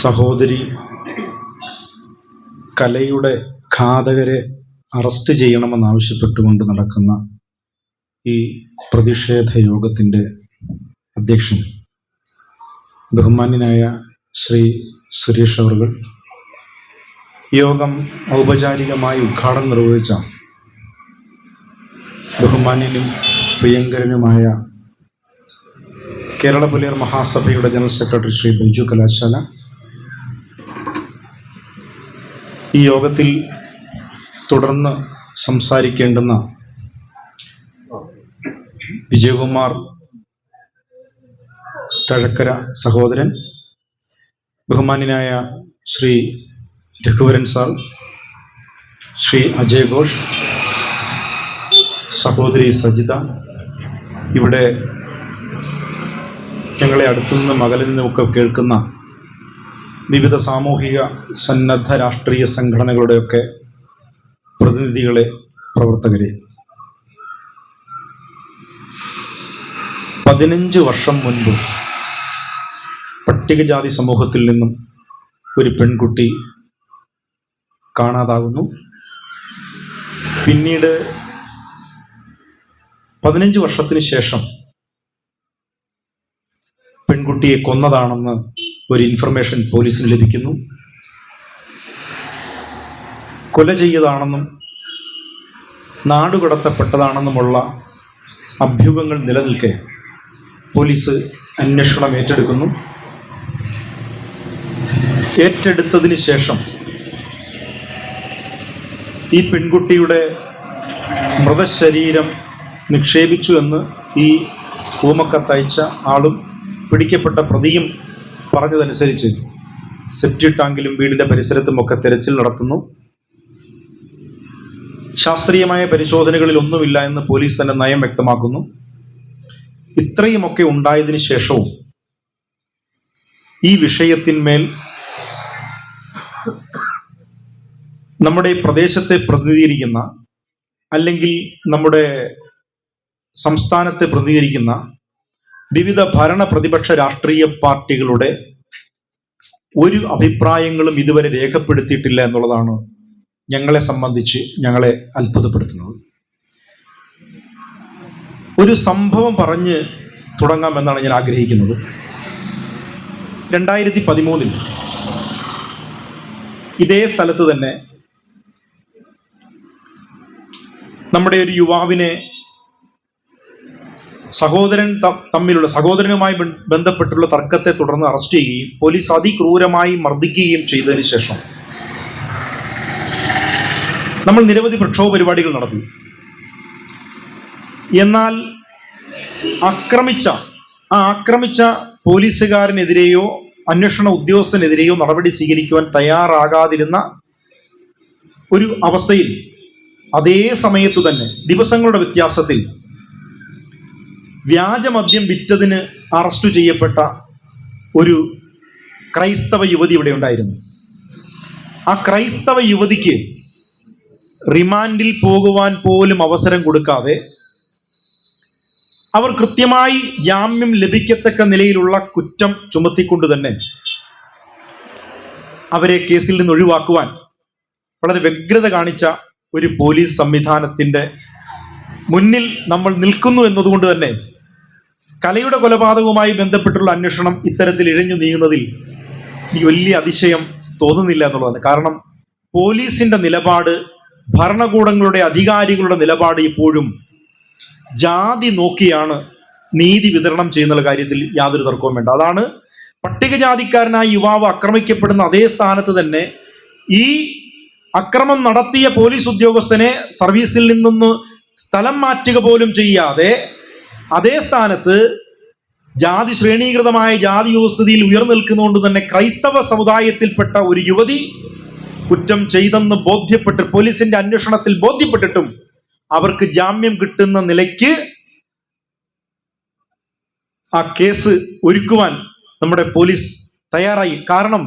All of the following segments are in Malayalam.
സഹോദരി കലയുടെ ഘാതകരെ അറസ്റ്റ് ചെയ്യണമെന്നാവശ്യപ്പെട്ടുകൊണ്ട് നടക്കുന്ന ഈ പ്രതിഷേധ യോഗത്തിൻ്റെ അധ്യക്ഷൻ ബഹുമാന്യനായ ശ്രീ സുരേഷ് അവർകൾ, യോഗം ഔപചാരികമായി ഉദ്ഘാടനം നിർവഹിച്ച ബഹുമാന്യനും പ്രിയങ്കരനുമായ കേരള പുലയർ മഹാസഭയുടെ ജനറൽ സെക്രട്ടറി ശ്രീ ബൈജു കലാശാല, ഈ യോഗത്തിൽ തുടർന്ന് സംസാരിക്കേണ്ടുന്ന വിജയകുമാർ തഴക്കര സഹോദരൻ, ബഹുമാന്യനായ ശ്രീ രഘുവരൻ സാർ, ശ്രീ അജയ് ഘോഷ്, സഹോദരി സജിത, ഇവിടെ ഞങ്ങളെ അടുത്തുനിന്നും അകലിൽ നിന്നുമൊക്കെ കേൾക്കുന്ന വിവിധ സാമൂഹിക സന്നദ്ധ രാഷ്ട്രീയ സംഘടനകളുടെയൊക്കെ പ്രതിനിധികളെ, പ്രവർത്തകരെ, 15 വർഷം മുൻപ് പട്ടികജാതി സമൂഹത്തിൽ നിന്നും ഒരു പെൺകുട്ടി കാണാതാകുന്നു. പിന്നീട് 15 വർഷത്തിന് ശേഷം പെൺകുട്ടിയെ കൊന്നതാണെന്ന് ഒരു ഇൻഫർമേഷൻ പോലീസിന് ലഭിക്കുന്നു. കൊല ചെയ്തതാണെന്നും നാടുകടത്തപ്പെട്ടതാണെന്നുമുള്ള അഭ്യൂഹങ്ങൾ നിലനിൽക്കെ പോലീസ് അന്വേഷണം ഏറ്റെടുക്കുന്നു. ഏറ്റെടുത്തതിന് ശേഷം ഈ പെൺകുട്ടിയുടെ മൃതശരീരം നിക്ഷേപിച്ചു എന്ന് ഈ ഊമക്കത്തയച്ച ആളും പിടിക്കപ്പെട്ട പ്രതിയും പറഞ്ഞതനുസരിച്ച് സെപ്റ്റി ടാങ്കിലും വീടിൻ്റെ പരിസരത്തുമൊക്കെ തെരച്ചിൽ നടത്തുന്നു. ശാസ്ത്രീയമായ പരിശോധനകളിൽ ഒന്നുമില്ല എന്ന് പോലീസ് തന്നെ നയം വ്യക്തമാക്കുന്നു. ഇത്രയുമൊക്കെ ഉണ്ടായതിനു ശേഷവും ഈ വിഷയത്തിന്മേൽ നമ്മുടെ പ്രദേശത്തെ പ്രതിനിധീകരിക്കുന്ന, അല്ലെങ്കിൽ നമ്മുടെ സംസ്ഥാനത്തെ പ്രതിനിധീകരിക്കുന്ന വിവിധ ഭരണ പ്രതിപക്ഷ രാഷ്ട്രീയ പാർട്ടികളുടെ ഒരു അഭിപ്രായങ്ങളും ഇതുവരെ രേഖപ്പെടുത്തിയിട്ടില്ല എന്നുള്ളതാണ് ഞങ്ങളെ സംബന്ധിച്ച് ഞങ്ങളെ അത്ഭുതപ്പെടുത്തുന്നത്. ഒരു സംഭവം പറഞ്ഞ് തുടങ്ങാമെന്നാണ് ഞാൻ ആഗ്രഹിക്കുന്നത്. 2013 ഇതേ സ്ഥലത്ത് തന്നെ നമ്മുടെ ഒരു യുവാവിനെ സഹോദരനുമായി ബന്ധപ്പെട്ടുള്ള തർക്കത്തെ തുടർന്ന് അറസ്റ്റ് ചെയ്യുകയും പോലീസ് അതിക്രൂരമായി മർദ്ദിക്കുകയും ചെയ്തതിനു ശേഷം നമ്മൾ നിരവധി പ്രക്ഷോഭ പരിപാടികൾ നടത്തി. എന്നാൽ ആക്രമിച്ച പോലീസുകാരനെതിരെയോ അന്വേഷണ ഉദ്യോഗസ്ഥനെതിരെയോ നടപടി സ്വീകരിക്കുവാൻ തയ്യാറാകാതിരുന്ന ഒരു അവസ്ഥയിൽ അതേ സമയത്തു തന്നെ ദിവസങ്ങളുടെ വ്യത്യാസത്തിൽ വ്യാജമദ്യം വിറ്റതിന് അറസ്റ്റ് ചെയ്യപ്പെട്ട ഒരു ക്രൈസ്തവ യുവതി ഇവിടെ ഉണ്ടായിരുന്നു. ആ ക്രൈസ്തവ യുവതിക്ക് റിമാൻഡിൽ പോകുവാൻ പോലും അവസരം കൊടുക്കാതെ അവർ കൃത്യമായി ജാമ്യം ലഭിക്കത്തക്ക നിലയിലുള്ള കുറ്റം ചുമത്തിക്കൊണ്ട് തന്നെ അവരെ കേസിൽ നിന്ന് ഒഴിവാക്കുവാൻ വളരെ വ്യഗ്രത കാണിച്ച ഒരു പോലീസ് സംവിധാനത്തിൻ്റെ മുന്നിൽ നമ്മൾ നിൽക്കുന്നു എന്നതുകൊണ്ട് തന്നെ കലയുടെ കൊലപാതകവുമായി ബന്ധപ്പെട്ടുള്ള അന്വേഷണം ഇത്തരത്തിൽ ഇഴഞ്ഞു നീങ്ങുന്നതിൽ എനിക്ക് വലിയ അതിശയം തോന്നുന്നില്ല എന്നുള്ളതാണ്. കാരണം പോലീസിന്റെ നിലപാട്, ഭരണകൂടങ്ങളുടെ അധികാരികളുടെ നിലപാട് ഇപ്പോഴും ജാതി നോക്കിയാണ് നീതി വിതരണം ചെയ്യുന്ന കാര്യത്തിൽ യാതൊരു തർക്കവും വേണ്ട. അതാണ് പട്ടികജാതിക്കാരനായ യുവാവ് ആക്രമിക്കപ്പെടുന്ന അതേ സ്ഥാനത്ത് തന്നെ ഈ അക്രമം നടത്തിയ പോലീസ് ഉദ്യോഗസ്ഥനെ സർവീസിൽ നിന്നൊന്ന് സ്ഥലം മാറ്റുക പോലും ചെയ്യാതെ അതേ സ്ഥാനത്ത് ജാതി ശ്രേണീകൃതമായ ജാതി വ്യവസ്ഥിതിയിൽ ഉയർന്നു നിൽക്കുന്നതുകൊണ്ട് തന്നെ ക്രൈസ്തവ സമുദായത്തിൽപ്പെട്ട ഒരു യുവതി കുറ്റം ചെയ്തെന്ന് ബോധ്യപ്പെട്ട് പോലീസിന്റെ അന്വേഷണത്തിൽ ബോധ്യപ്പെട്ടിട്ടും അവർക്ക് ജാമ്യം കിട്ടുന്ന നിലയ്ക്ക് ആ കേസ് ഒരുക്കുവാൻ നമ്മുടെ പോലീസ് തയ്യാറായി. കാരണം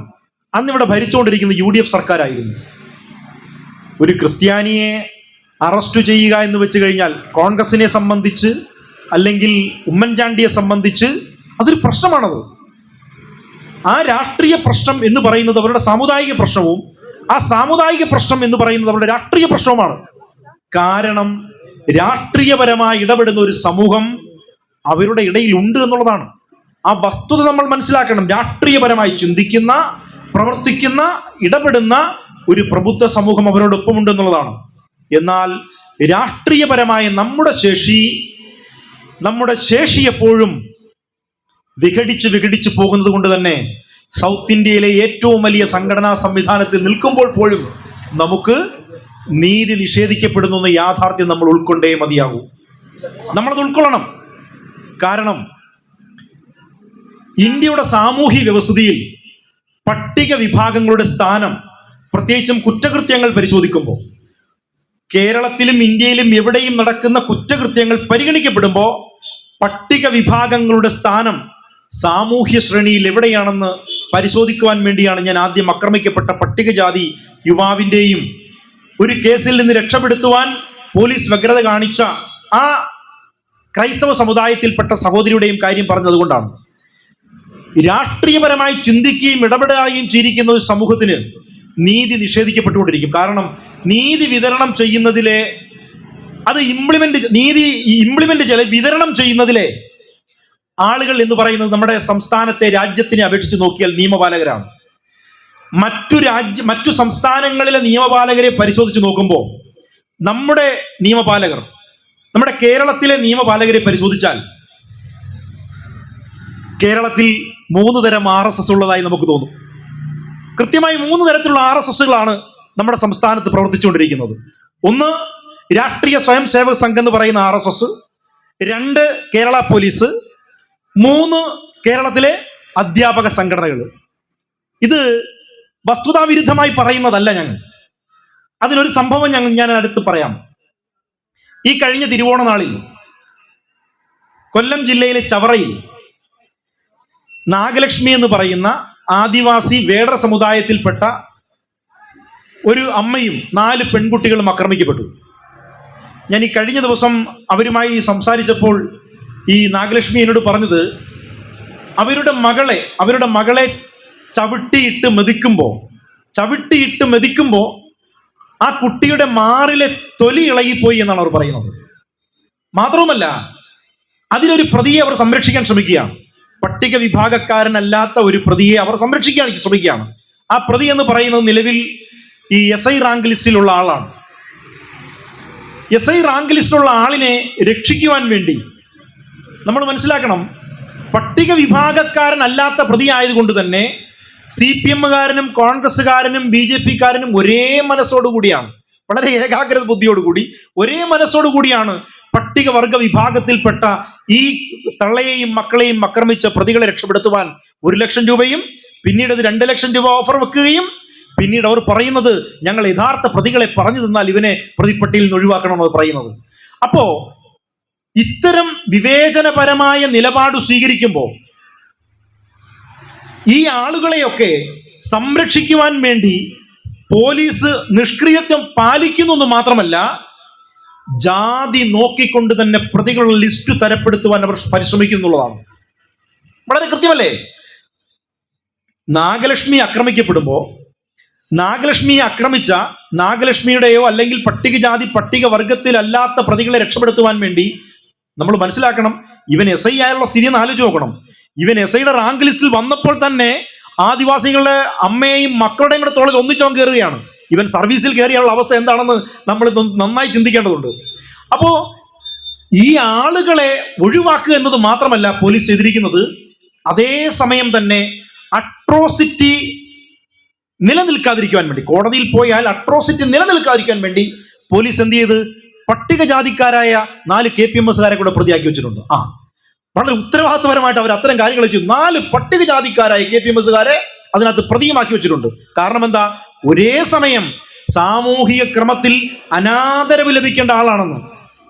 അന്നിവിടെ ഭരിച്ചുകൊണ്ടിരിക്കുന്ന UDF സർക്കാരായിരുന്നു. ഒരു ക്രിസ്ത്യാനിയെ അറസ്റ്റ് ചെയ്യുക എന്ന് വെച്ച് കഴിഞ്ഞാൽ കോൺഗ്രസിനെ സംബന്ധിച്ച് അല്ലെങ്കിൽ ഉമ്മൻചാണ്ടിയെ സംബന്ധിച്ച് അതൊരു പ്രശ്നമാണത്. ആ രാഷ്ട്രീയ പ്രശ്നം എന്ന് പറയുന്നത് അവരുടെ സാമുദായിക പ്രശ്നവും ആ സാമുദായിക പ്രശ്നം എന്ന് പറയുന്നത് അവരുടെ രാഷ്ട്രീയ പ്രശ്നവുമാണ്. കാരണം രാഷ്ട്രീയപരമായി ഇടപെടുന്ന ഒരു സമൂഹം അവരുടെ ഇടയിൽ ഉണ്ട് എന്നുള്ളതാണ്. ആ വസ്തുത നമ്മൾ മനസ്സിലാക്കണം. രാഷ്ട്രീയപരമായി ചിന്തിക്കുന്ന, പ്രവർത്തിക്കുന്ന, ഇടപെടുന്ന ഒരു പ്രബുദ്ധ സമൂഹം അവരോടൊപ്പമുണ്ട് എന്നുള്ളതാണ്. എന്നാൽ രാഷ്ട്രീയപരമായ നമ്മുടെ ശേഷി എപ്പോഴും വിഘടിച്ച് പോകുന്നത് കൊണ്ട് തന്നെ സൗത്ത് ഇന്ത്യയിലെ ഏറ്റവും വലിയ സംഘടനാ സംവിധാനത്തിൽ നിൽക്കുമ്പോൾ പോലും നമുക്ക് നീതി നിഷേധിക്കപ്പെടുന്നു എന്ന യാഥാർത്ഥ്യം നമ്മൾ ഉൾക്കൊണ്ടേ മതിയാകൂ. നമ്മളത് ഉൾക്കൊള്ളണം. കാരണം ഇന്ത്യയുടെ സാമൂഹ്യ വ്യവസ്ഥിതിയിൽ പട്ടിക വിഭാഗങ്ങളുടെ സ്ഥാനം, പ്രത്യേകിച്ചും കുറ്റകൃത്യങ്ങൾ പരിശോധിക്കുമ്പോൾ, കേരളത്തിലും ഇന്ത്യയിലും എവിടെയും നടക്കുന്ന കുറ്റകൃത്യങ്ങൾ പരിഗണിക്കപ്പെടുമ്പോൾ പട്ടിക വിഭാഗങ്ങളുടെ സ്ഥാനം സാമൂഹ്യ ശ്രേണിയിൽ എവിടെയാണെന്ന് പരിശോധിക്കുവാൻ വേണ്ടിയാണ് ഞാൻ ആദ്യം ആക്രമിക്കപ്പെട്ട പട്ടികജാതി യുവാവിൻ്റെയും ഒരു കേസിൽ നിന്ന് രക്ഷപ്പെടുത്തുവാൻ പോലീസ് വ്യഗ്രത കാണിച്ച ആ ക്രൈസ്തവ സമുദായത്തിൽപ്പെട്ട സഹോദരിയുടെയും കാര്യം പറഞ്ഞതുകൊണ്ടാണ്. രാഷ്ട്രീയപരമായി ചിന്തിക്കുകയും ഇടപെടുകയും ചെയ്തിരിക്കുന്ന ഒരു സമൂഹത്തിന് നീതി നിഷേധിക്കപ്പെട്ടുകൊണ്ടിരിക്കും. കാരണം നീതി വിതരണം ചെയ്യുന്നതിലെ വിതരണം ചെയ്യുന്നതിലെ ആളുകൾ എന്ന് പറയുന്നത് നമ്മുടെ സംസ്ഥാനത്തെ, രാജ്യത്തിനെ അപേക്ഷിച്ച് നോക്കിയാൽ നിയമപാലകരാണ്. മറ്റു സംസ്ഥാനങ്ങളിലെ നിയമപാലകരെ പരിശോധിച്ച് നോക്കുമ്പോൾ നമ്മുടെ നിയമപാലകർ, നമ്മുടെ കേരളത്തിലെ നിയമപാലകരെ പരിശോധിച്ചാൽ കേരളത്തിൽ 3 തരം RSS ഉള്ളതായി നമുക്ക് തോന്നും. കൃത്യമായി 3 തരത്തിലുള്ള RSSകളാണ് നമ്മുടെ സംസ്ഥാനത്ത് പ്രവർത്തിച്ചുകൊണ്ടിരിക്കുന്നത്. 1 രാഷ്ട്രീയ സ്വയം സേവക സംഘം എന്ന് പറയുന്ന RSS, 2 കേരള പോലീസ്, 3 കേരളത്തിലെ അധ്യാപക സംഘടനകൾ. ഇത് വസ്തുതാവിരുദ്ധമായി പറയുന്നതല്ല. അതിനൊരു സംഭവം ഞാൻ അടുത്ത് പറയാം. ഈ കഴിഞ്ഞ തിരുവോണ നാളിൽ കൊല്ലം ജില്ലയിലെ ചവറയിൽ നാഗലക്ഷ്മി എന്ന് പറയുന്ന ആദിവാസി വേടർ സമുദായത്തിൽപ്പെട്ട ഒരു അമ്മയും 4 പെൺകുട്ടികളും ആക്രമിക്കപ്പെട്ടു. ഞാൻ ഈ കഴിഞ്ഞ ദിവസം അവരുമായി സംസാരിച്ചപ്പോൾ ഈ നാഗലക്ഷ്മി എന്നോട് പറഞ്ഞത്, അവരുടെ മകളെ ചവിട്ടിയിട്ട് മെതിക്കുമ്പോൾ ആ കുട്ടിയുടെ മാറിലെ തൊലി ഇളകിപ്പോയി എന്നാണ് അവർ പറയുന്നത്. മാത്രവുമല്ല, അതിലൊരു പ്രതിയെ അവർ സംരക്ഷിക്കാൻ ശ്രമിക്കുകയാണ്. പട്ടിക വിഭാഗക്കാരനല്ലാത്ത ഒരു പ്രതിയെ അവർ സംരക്ഷിക്കാൻ ശ്രമിക്കുകയാണ്. ആ പ്രതി എന്ന് പറയുന്നത് നിലവിൽ ഈ SI റാങ്ക് ലിസ്റ്റിലുള്ള ആളാണ്. SI റാങ്ക് ലിസ്റ്റിലുള്ള ആളിനെ രക്ഷിക്കുവാൻ വേണ്ടി നമ്മൾ മനസ്സിലാക്കണം, പട്ടിക വിഭാഗക്കാരനല്ലാത്ത പ്രതി ആയതുകൊണ്ട് തന്നെ CPM-കാരനും കോൺഗ്രസ്സുകാരനും BJP-കാരനും ഒരേ മനസ്സോടുകൂടിയാണ്, വളരെ ഏകാഗ്രത ബുദ്ധിയോടുകൂടി ഒരേ മനസ്സോടുകൂടിയാണ് പട്ടികവർഗ വിഭാഗത്തിൽപ്പെട്ട ഈ തള്ളയെയും മക്കളെയും ആക്രമിച്ച പ്രതികളെ രക്ഷപ്പെടുത്തുവാൻ 1 ലക്ഷം രൂപയും പിന്നീട് അത് 2 ലക്ഷം രൂപ ഓഫർ വെക്കുകയും പിന്നീട് അവർ പറയുന്നത്, ഞങ്ങൾ യഥാർത്ഥ പ്രതികളെ പറഞ്ഞു തന്നാൽ ഇവനെ പ്രതിപ്പട്ടിയിൽ നിന്ന് ഒഴിവാക്കണമെന്ന് പറയുന്നത്. അപ്പോ ഇത്തരം വിവേചനപരമായ നിലപാട് സ്വീകരിക്കുമ്പോൾ ഈ ആളുകളെയൊക്കെ സംരക്ഷിക്കുവാൻ വേണ്ടി പോലീസ് നിഷ്ക്രിയത്വം പാലിക്കുന്നു എന്ന് മാത്രമല്ല, ജാതി നോക്കിക്കൊണ്ട് തന്നെ പ്രതികളുടെ ലിസ്റ്റ് തരപ്പെടുത്തുവാൻ അവർ പരിശ്രമിക്കുന്നുള്ളതാണ്. വളരെ കൃത്യമല്ലേ? നാഗലക്ഷ്മി ആക്രമിക്കപ്പെടുമ്പോൾ നാഗലക്ഷ്മിയെ ആക്രമിച്ച നാഗലക്ഷ്മിയുടെയോ അല്ലെങ്കിൽ പട്ടികവർഗത്തിലല്ലാത്ത പ്രതികളെ രക്ഷപ്പെടുത്തുവാൻ വേണ്ടി നമ്മൾ മനസ്സിലാക്കണം, ഇവൻ SI ആയുള്ള സ്ഥിതി എന്ന് ആലോചിച്ച് നോക്കണം. ഇവൻ SIയുടെ റാങ്ക് ലിസ്റ്റിൽ വന്നപ്പോൾ തന്നെ ആദിവാസികളുടെ അമ്മയെയും മക്കളുടെയും കൂടെ തോളിൽ ഒന്നിച്ചവൻ കയറുകയാണ്. ഇവൻ സർവീസിൽ കയറിയുള്ള അവസ്ഥ എന്താണെന്ന് നമ്മൾ നന്നായി ചിന്തിക്കേണ്ടതുണ്ട്. അപ്പോ ഈ ആളുകളെ ഒഴിവാക്കുക എന്നത് മാത്രമല്ല പോലീസ് ചെയ്തിരിക്കുന്നത്, അതേ സമയം തന്നെ അട്രോസിറ്റി നിലനിൽക്കാതിരിക്കുവാൻ വേണ്ടി, കോടതിയിൽ പോയാൽ അട്രോസിറ്റി നിലനിൽക്കാതിരിക്കാൻ വേണ്ടി പോലീസ് എന്ത് ചെയ്ത്, പട്ടികജാതിക്കാരായ 4 KPMSകാരെ കൂടെ പ്രതിയാക്കി വെച്ചിട്ടുണ്ട്. വളരെ ഉത്തരവാദിത്വപരമായിട്ട് അവർ അത്തരം കാര്യങ്ങൾ ചെയ്തു. 4 പട്ടികജാതിക്കാരായ KPMSകാരെ അതിനകത്ത് പ്രതിയുമാക്കി വെച്ചിട്ടുണ്ട്. കാരണം എന്താ? ഒരേ സമയം സാമൂഹിക ക്രമത്തിൽ അനാദരവ് ലഭിക്കേണ്ട ആളാണെന്ന്.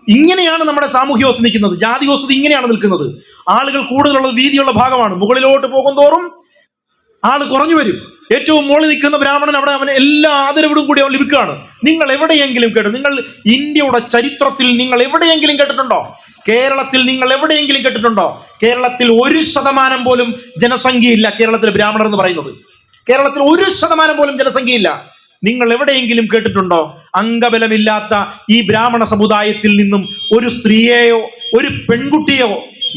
ഇങ്ങനെയാണ് നമ്മുടെ സാമൂഹ്യ വ്യവസ്ഥ നിൽക്കുന്നത്. ജാതി വ്യവസ്ഥ ഇങ്ങനെയാണ് നിൽക്കുന്നത്. ആളുകൾ കൂടുതലുള്ള വീതിയുള്ള ഭാഗമാണ്. മുകളിലോട്ട് പോകും തോറും ആള് കുറഞ്ഞു വരും. ഏറ്റവും മുകളിൽ നിൽക്കുന്ന ബ്രാഹ്മണൻ അവിടെ അവന് എല്ലാ ആദരവോടും കൂടി അവൻ ലഭിക്കുകയാണ്. നിങ്ങൾ എവിടെയെങ്കിലും കേട്ടു? നിങ്ങൾ ഇന്ത്യയുടെ ചരിത്രത്തിൽ നിങ്ങൾ എവിടെയെങ്കിലും കേട്ടിട്ടുണ്ടോ കേരളത്തിൽ നിങ്ങൾ എവിടെയെങ്കിലും കേട്ടിട്ടുണ്ടോ? കേരളത്തിൽ 1% പോലും ജനസംഖ്യയില്ല. കേരളത്തിലെ ബ്രാഹ്മണർ എന്ന് പറയുന്നത് കേരളത്തിൽ 1% പോലും ജനസംഖ്യയില്ല. നിങ്ങൾ എവിടെയെങ്കിലും കേട്ടിട്ടുണ്ടോ അംഗബലമില്ലാത്ത ഈ ബ്രാഹ്മണ സമുദായത്തിൽ നിന്നും ഒരു സ്ത്രീയെയോ ഒരു പെൺകുട്ടിയോ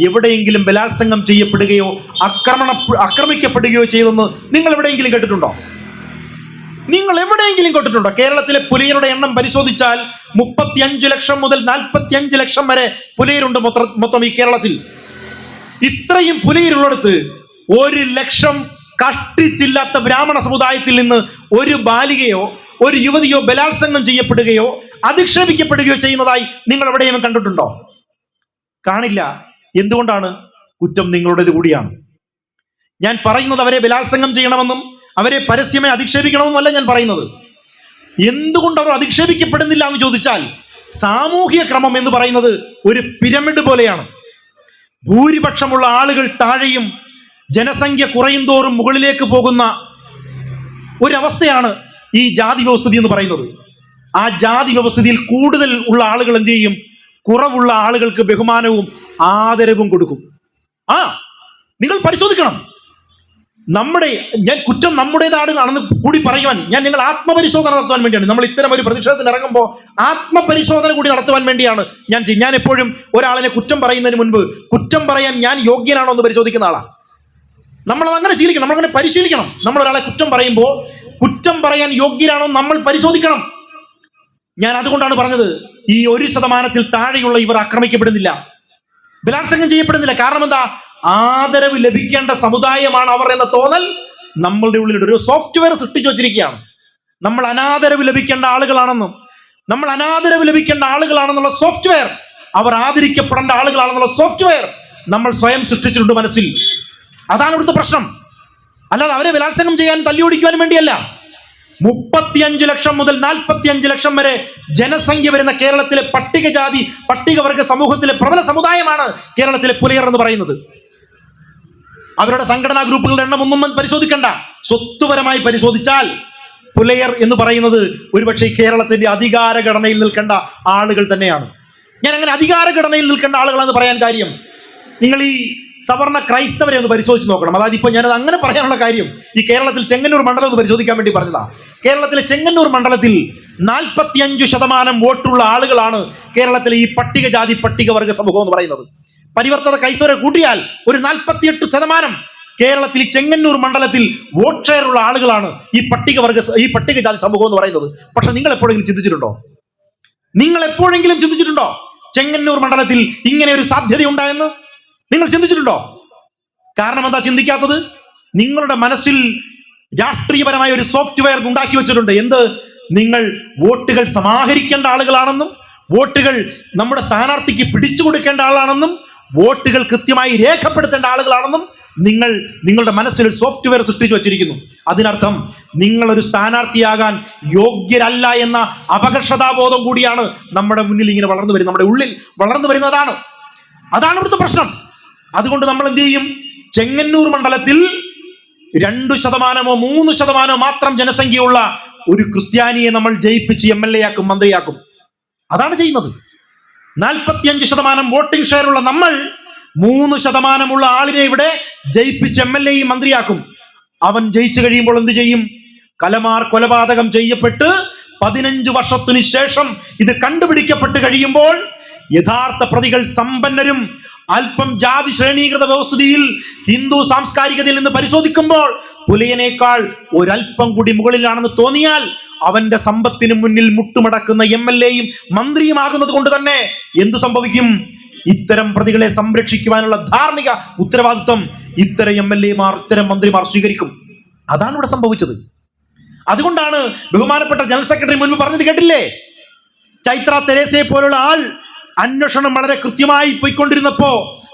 എവിടെയെങ്കിലും ബലാത്സംഗം ചെയ്യപ്പെടുകയോ ആക്രമിക്കപ്പെടുകയോ ചെയ്തെന്ന് നിങ്ങൾ എവിടെയെങ്കിലും കേട്ടിട്ടുണ്ടോ? നിങ്ങൾ എവിടെയെങ്കിലും കേട്ടിട്ടുണ്ടോ? കേരളത്തിലെ പുലയരുടെ എണ്ണം പരിശോധിച്ചാൽ 35 ലക്ഷം മുതൽ 45 ലക്ഷം വരെ പുലയരുണ്ട് മൊത്തം ഈ കേരളത്തിൽ. ഇത്രയും പുലയരുള്ളിടത്ത് 1 ലക്ഷം കഷ്ടിച്ചില്ലാത്ത ബ്രാഹ്മണ സമുദായത്തിൽ നിന്ന് ഒരു ബാലികയോ ഒരു യുവതിയോ ബലാത്സംഗം ചെയ്യപ്പെടുകയോ അധിക്ഷേപിക്കപ്പെടുകയോ ചെയ്യുന്നതായി നിങ്ങൾ എവിടെയും കണ്ടിട്ടുണ്ടോ? കാണില്ല. എന്തുകൊണ്ടാണ്? കുറ്റം നിങ്ങളുടേത് കൂടിയാണ്. ഞാൻ പറയുന്നത് അവരെ ബലാത്സംഗം ചെയ്യണമെന്നും അവരെ പരസ്യമായി അധിക്ഷേപിക്കണമെന്നും അല്ല ഞാൻ പറയുന്നത്. എന്തുകൊണ്ട് അവർ അധിക്ഷേപിക്കപ്പെടുന്നില്ല എന്ന് ചോദിച്ചാൽ, സാമൂഹ്യ ക്രമം എന്ന് പറയുന്നത് ഒരു പിരമിഡ് പോലെയാണ്. ഭൂരിപക്ഷമുള്ള ആളുകൾ താഴെയും ജനസംഖ്യ കുറയും തോറും മുകളിലേക്ക് പോകുന്ന ഒരവസ്ഥയാണ് ഈ ജാതി വ്യവസ്ഥിതി എന്ന് പറയുന്നത്. ആ ജാതി വ്യവസ്ഥിതിയിൽ കൂടുതൽ ഉള്ള ആളുകൾ എന്ത് ചെയ്യും? കുറവുള്ള ആളുകൾക്ക് ബഹുമാനവും ആദരവും കൊടുക്കും. നിങ്ങൾ പരിശോധിക്കണം. ഞാൻ കുറ്റം നമ്മുടേതാണെന്ന് കൂടി പറയുവാൻ നിങ്ങൾ ആത്മപരിശോധന നടത്തുവാൻ വേണ്ടിയാണ് നമ്മൾ ഇത്തരം ഒരു പ്രതിഷേധത്തിന് ഇറങ്ങുമ്പോൾ ആത്മപരിശോധന കൂടി നടത്തുവാൻ വേണ്ടിയാണ് ഞാൻ എപ്പോഴും ഒരാളിനെ കുറ്റം പറയുന്നതിന് മുൻപ് കുറ്റം പറയാൻ ഞാൻ യോഗ്യനാണോ എന്ന് പരിശോധിക്കുന്ന ആളാണ്. നമ്മളത് അങ്ങനെ ശീലിക്കണം, നമ്മളങ്ങനെ പരിശീലിക്കണം. നമ്മൾ ഒരാളെ കുറ്റം പറയുമ്പോൾ കുറ്റം പറയാൻ യോഗ്യരാണോ നമ്മൾ പരിശോധിക്കണം. ഞാൻ അതുകൊണ്ടാണ് പറഞ്ഞത്, ഈ 1% താഴെയുള്ള ഇവർ ആക്രമിക്കപ്പെടുന്നില്ല, ബലാത്സംഗം ചെയ്യപ്പെടുന്നില്ല. കാരണം എന്താ? ആദരവ് ലഭിക്കേണ്ട സമുദായമാണ് അവർ എന്ന തോന്നൽ നമ്മളുടെ ഉള്ളിൽ ഒരു സോഫ്റ്റ്വെയർ സൃഷ്ടിച്ചു വച്ചിരിക്കുകയാണ്. നമ്മൾ അനാദരവ് ലഭിക്കേണ്ട ആളുകളാണെന്നുള്ള സോഫ്റ്റ്വെയർ, അവർ ആദരിക്കപ്പെടേണ്ട ആളുകളാണെന്നുള്ള സോഫ്റ്റ്വെയർ നമ്മൾ സ്വയം സൃഷ്ടിച്ചിട്ടുണ്ട് മനസ്സിൽ. അതാണ് ഇവിടുത്തെ പ്രശ്നം. അല്ലാതെ അവരെ ബലാത്സംഗം ചെയ്യാൻ തല്ലിയോടിക്കുവാനും വേണ്ടിയല്ല. 35 ലക്ഷം മുതൽ 45 ലക്ഷം വരെ ജനസംഖ്യ വരുന്ന കേരളത്തിലെ പട്ടികവർഗ സമൂഹത്തിലെ പ്രബല സമുദായമാണ് കേരളത്തിലെ പുലയർ എന്ന് പറയുന്നത്. അവരുടെ സംഘടനാ ഗ്രൂപ്പുകളുടെ എണ്ണം ഒന്നും പരിശോധിക്കണ്ട. സ്വത്തുപരമായി പരിശോധിച്ചാൽ പുലയർ എന്ന് പറയുന്നത് ഒരുപക്ഷെ കേരളത്തിന്റെ അധികാരഘടനയിൽ നിൽക്കേണ്ട ആളുകൾ തന്നെയാണ്. ഞാൻ അങ്ങനെ അധികാരഘടനയിൽ നിൽക്കേണ്ട ആളുകളാണെന്ന് പറയാൻ കാര്യം, നിങ്ങൾ ഈ സവർണ ക്രൈസ്തവരെ ഒന്ന് പരിശോധിച്ച് നോക്കണം. അതായത് ഇപ്പോൾ ഞാനത് അങ്ങനെ പറയാനുള്ള കാര്യം, ഈ കേരളത്തിൽ ചെങ്ങന്നൂർ മണ്ഡലം ഒന്ന് പരിശോധിക്കാൻ വേണ്ടി പറഞ്ഞതാണ്. കേരളത്തിലെ ചെങ്ങന്നൂർ മണ്ഡലത്തിൽ 45% വോട്ടുള്ള ആളുകളാണ് കേരളത്തിലെ ഈ പട്ടികവർഗ സമൂഹം എന്ന് പറയുന്നത്. പരിവർത്തന ക്രൈസ്തവരെ കൂട്ടിയാൽ ഒരു 48% കേരളത്തിൽ ഈ ചെങ്ങന്നൂർ മണ്ഡലത്തിൽ വോട്ട് ഷെയർ ഉള്ള ആളുകളാണ് ഈ പട്ടികജാതി സമൂഹം എന്ന് പറയുന്നത്. പക്ഷെ നിങ്ങൾ എപ്പോഴെങ്കിലും ചിന്തിച്ചിട്ടുണ്ടോ ചെങ്ങന്നൂർ മണ്ഡലത്തിൽ ഇങ്ങനെ ഒരു സാധ്യത ഉണ്ടായെന്ന് നിങ്ങൾ ചിന്തിച്ചിട്ടുണ്ടോ? കാരണം എന്താ ചിന്തിക്കാത്തത്? നിങ്ങളുടെ മനസ്സിൽ രാഷ്ട്രീയപരമായ ഒരു സോഫ്റ്റ്വെയർ ഉണ്ടാക്കി വെച്ചിട്ടുണ്ട്. എന്ത്? നിങ്ങൾ വോട്ടുകൾ സമാഹരിക്കേണ്ട ആളുകളാണെന്നും വോട്ടുകൾ നമ്മുടെ സ്ഥാനാർത്ഥിക്ക് പിടിച്ചു കൊടുക്കേണ്ട ആളാണെന്നും വോട്ടുകൾ കൃത്യമായി രേഖപ്പെടുത്തേണ്ട ആളുകളാണെന്നും നിങ്ങളുടെ മനസ്സിൽ ഒരു സോഫ്റ്റ്വെയർ സൃഷ്ടിച്ചു വച്ചിരിക്കുന്നു. അതിനർത്ഥം നിങ്ങളൊരു സ്ഥാനാർത്ഥിയാകാൻ യോഗ്യരല്ല എന്ന അപകർഷതാബോധം കൂടിയാണ് നമ്മുടെ മുന്നിൽ ഇങ്ങനെ വളർന്നു വരുന്നത്, നമ്മുടെ ഉള്ളിൽ വളർന്നു വരുന്നതാണ്. അതാണ് ഇവിടുത്തെ പ്രശ്നം. അതുകൊണ്ട് നമ്മൾ എന്ത് ചെയ്യും? ചെങ്ങന്നൂർ മണ്ഡലത്തിൽ 2%, 3% മാത്രം ജനസംഖ്യയുള്ള ഒരു ക്രിസ്ത്യാനിയെ നമ്മൾ ജയിപ്പിച്ച് MLA ആക്കും, മന്ത്രിയാക്കും. അതാണ് ചെയ്യുന്നത്. 45% വോട്ടിംഗ് ഷെയർ ഉള്ള നമ്മൾ 3% ഉള്ള ആളിനെ ഇവിടെ ജയിപ്പിച്ച് MLA മന്ത്രിയാക്കും. അവൻ ജയിച്ചു കഴിയുമ്പോൾ എന്ത് ചെയ്യും? കലമാർ കൊലപാതകം ചെയ്യപ്പെട്ട് 15 വർഷത്തിനു ശേഷം ഇത് കണ്ടുപിടിക്കപ്പെട്ട് കഴിയുമ്പോൾ യഥാർത്ഥ പ്രതികൾ സമ്പന്നരും അല്പം ജാതി ശ്രേണീകൃത വ്യവസ്ഥിതിയിൽ ഹിന്ദു സാംസ്കാരികതയിൽ നിന്ന് പരിശോധിക്കുമ്പോൾ പുലയനേക്കാൾ ഒരല്പം കൂടി മുകളിലാണെന്ന് തോന്നിയാൽ അവന്റെ സമ്പത്തിന് മുന്നിൽ മുട്ടുമടക്കുന്ന MLA മന്ത്രിയുമാകുന്നത് കൊണ്ട് തന്നെ എന്തു സംഭവിക്കും? ഇത്തരം പ്രതികളെ സംരക്ഷിക്കുവാനുള്ള ധാർമ്മിക ഉത്തരവാദിത്വം ഇത്തരം MLA ഇത്തരം മന്ത്രിമാർ സ്വീകരിക്കും. അതാണ് ഇവിടെ സംഭവിച്ചത്. അതുകൊണ്ടാണ് ബഹുമാനപ്പെട്ട ജനറൽ സെക്രട്ടറി മുൻപ് പറഞ്ഞത് കേട്ടില്ലേ? ചൈത്ര തെരേസയെ പോലുള്ള ആൾ അന്വേഷണം വളരെ കൃത്യമായി പോയിക്കൊണ്ടിരുന്നപ്പോ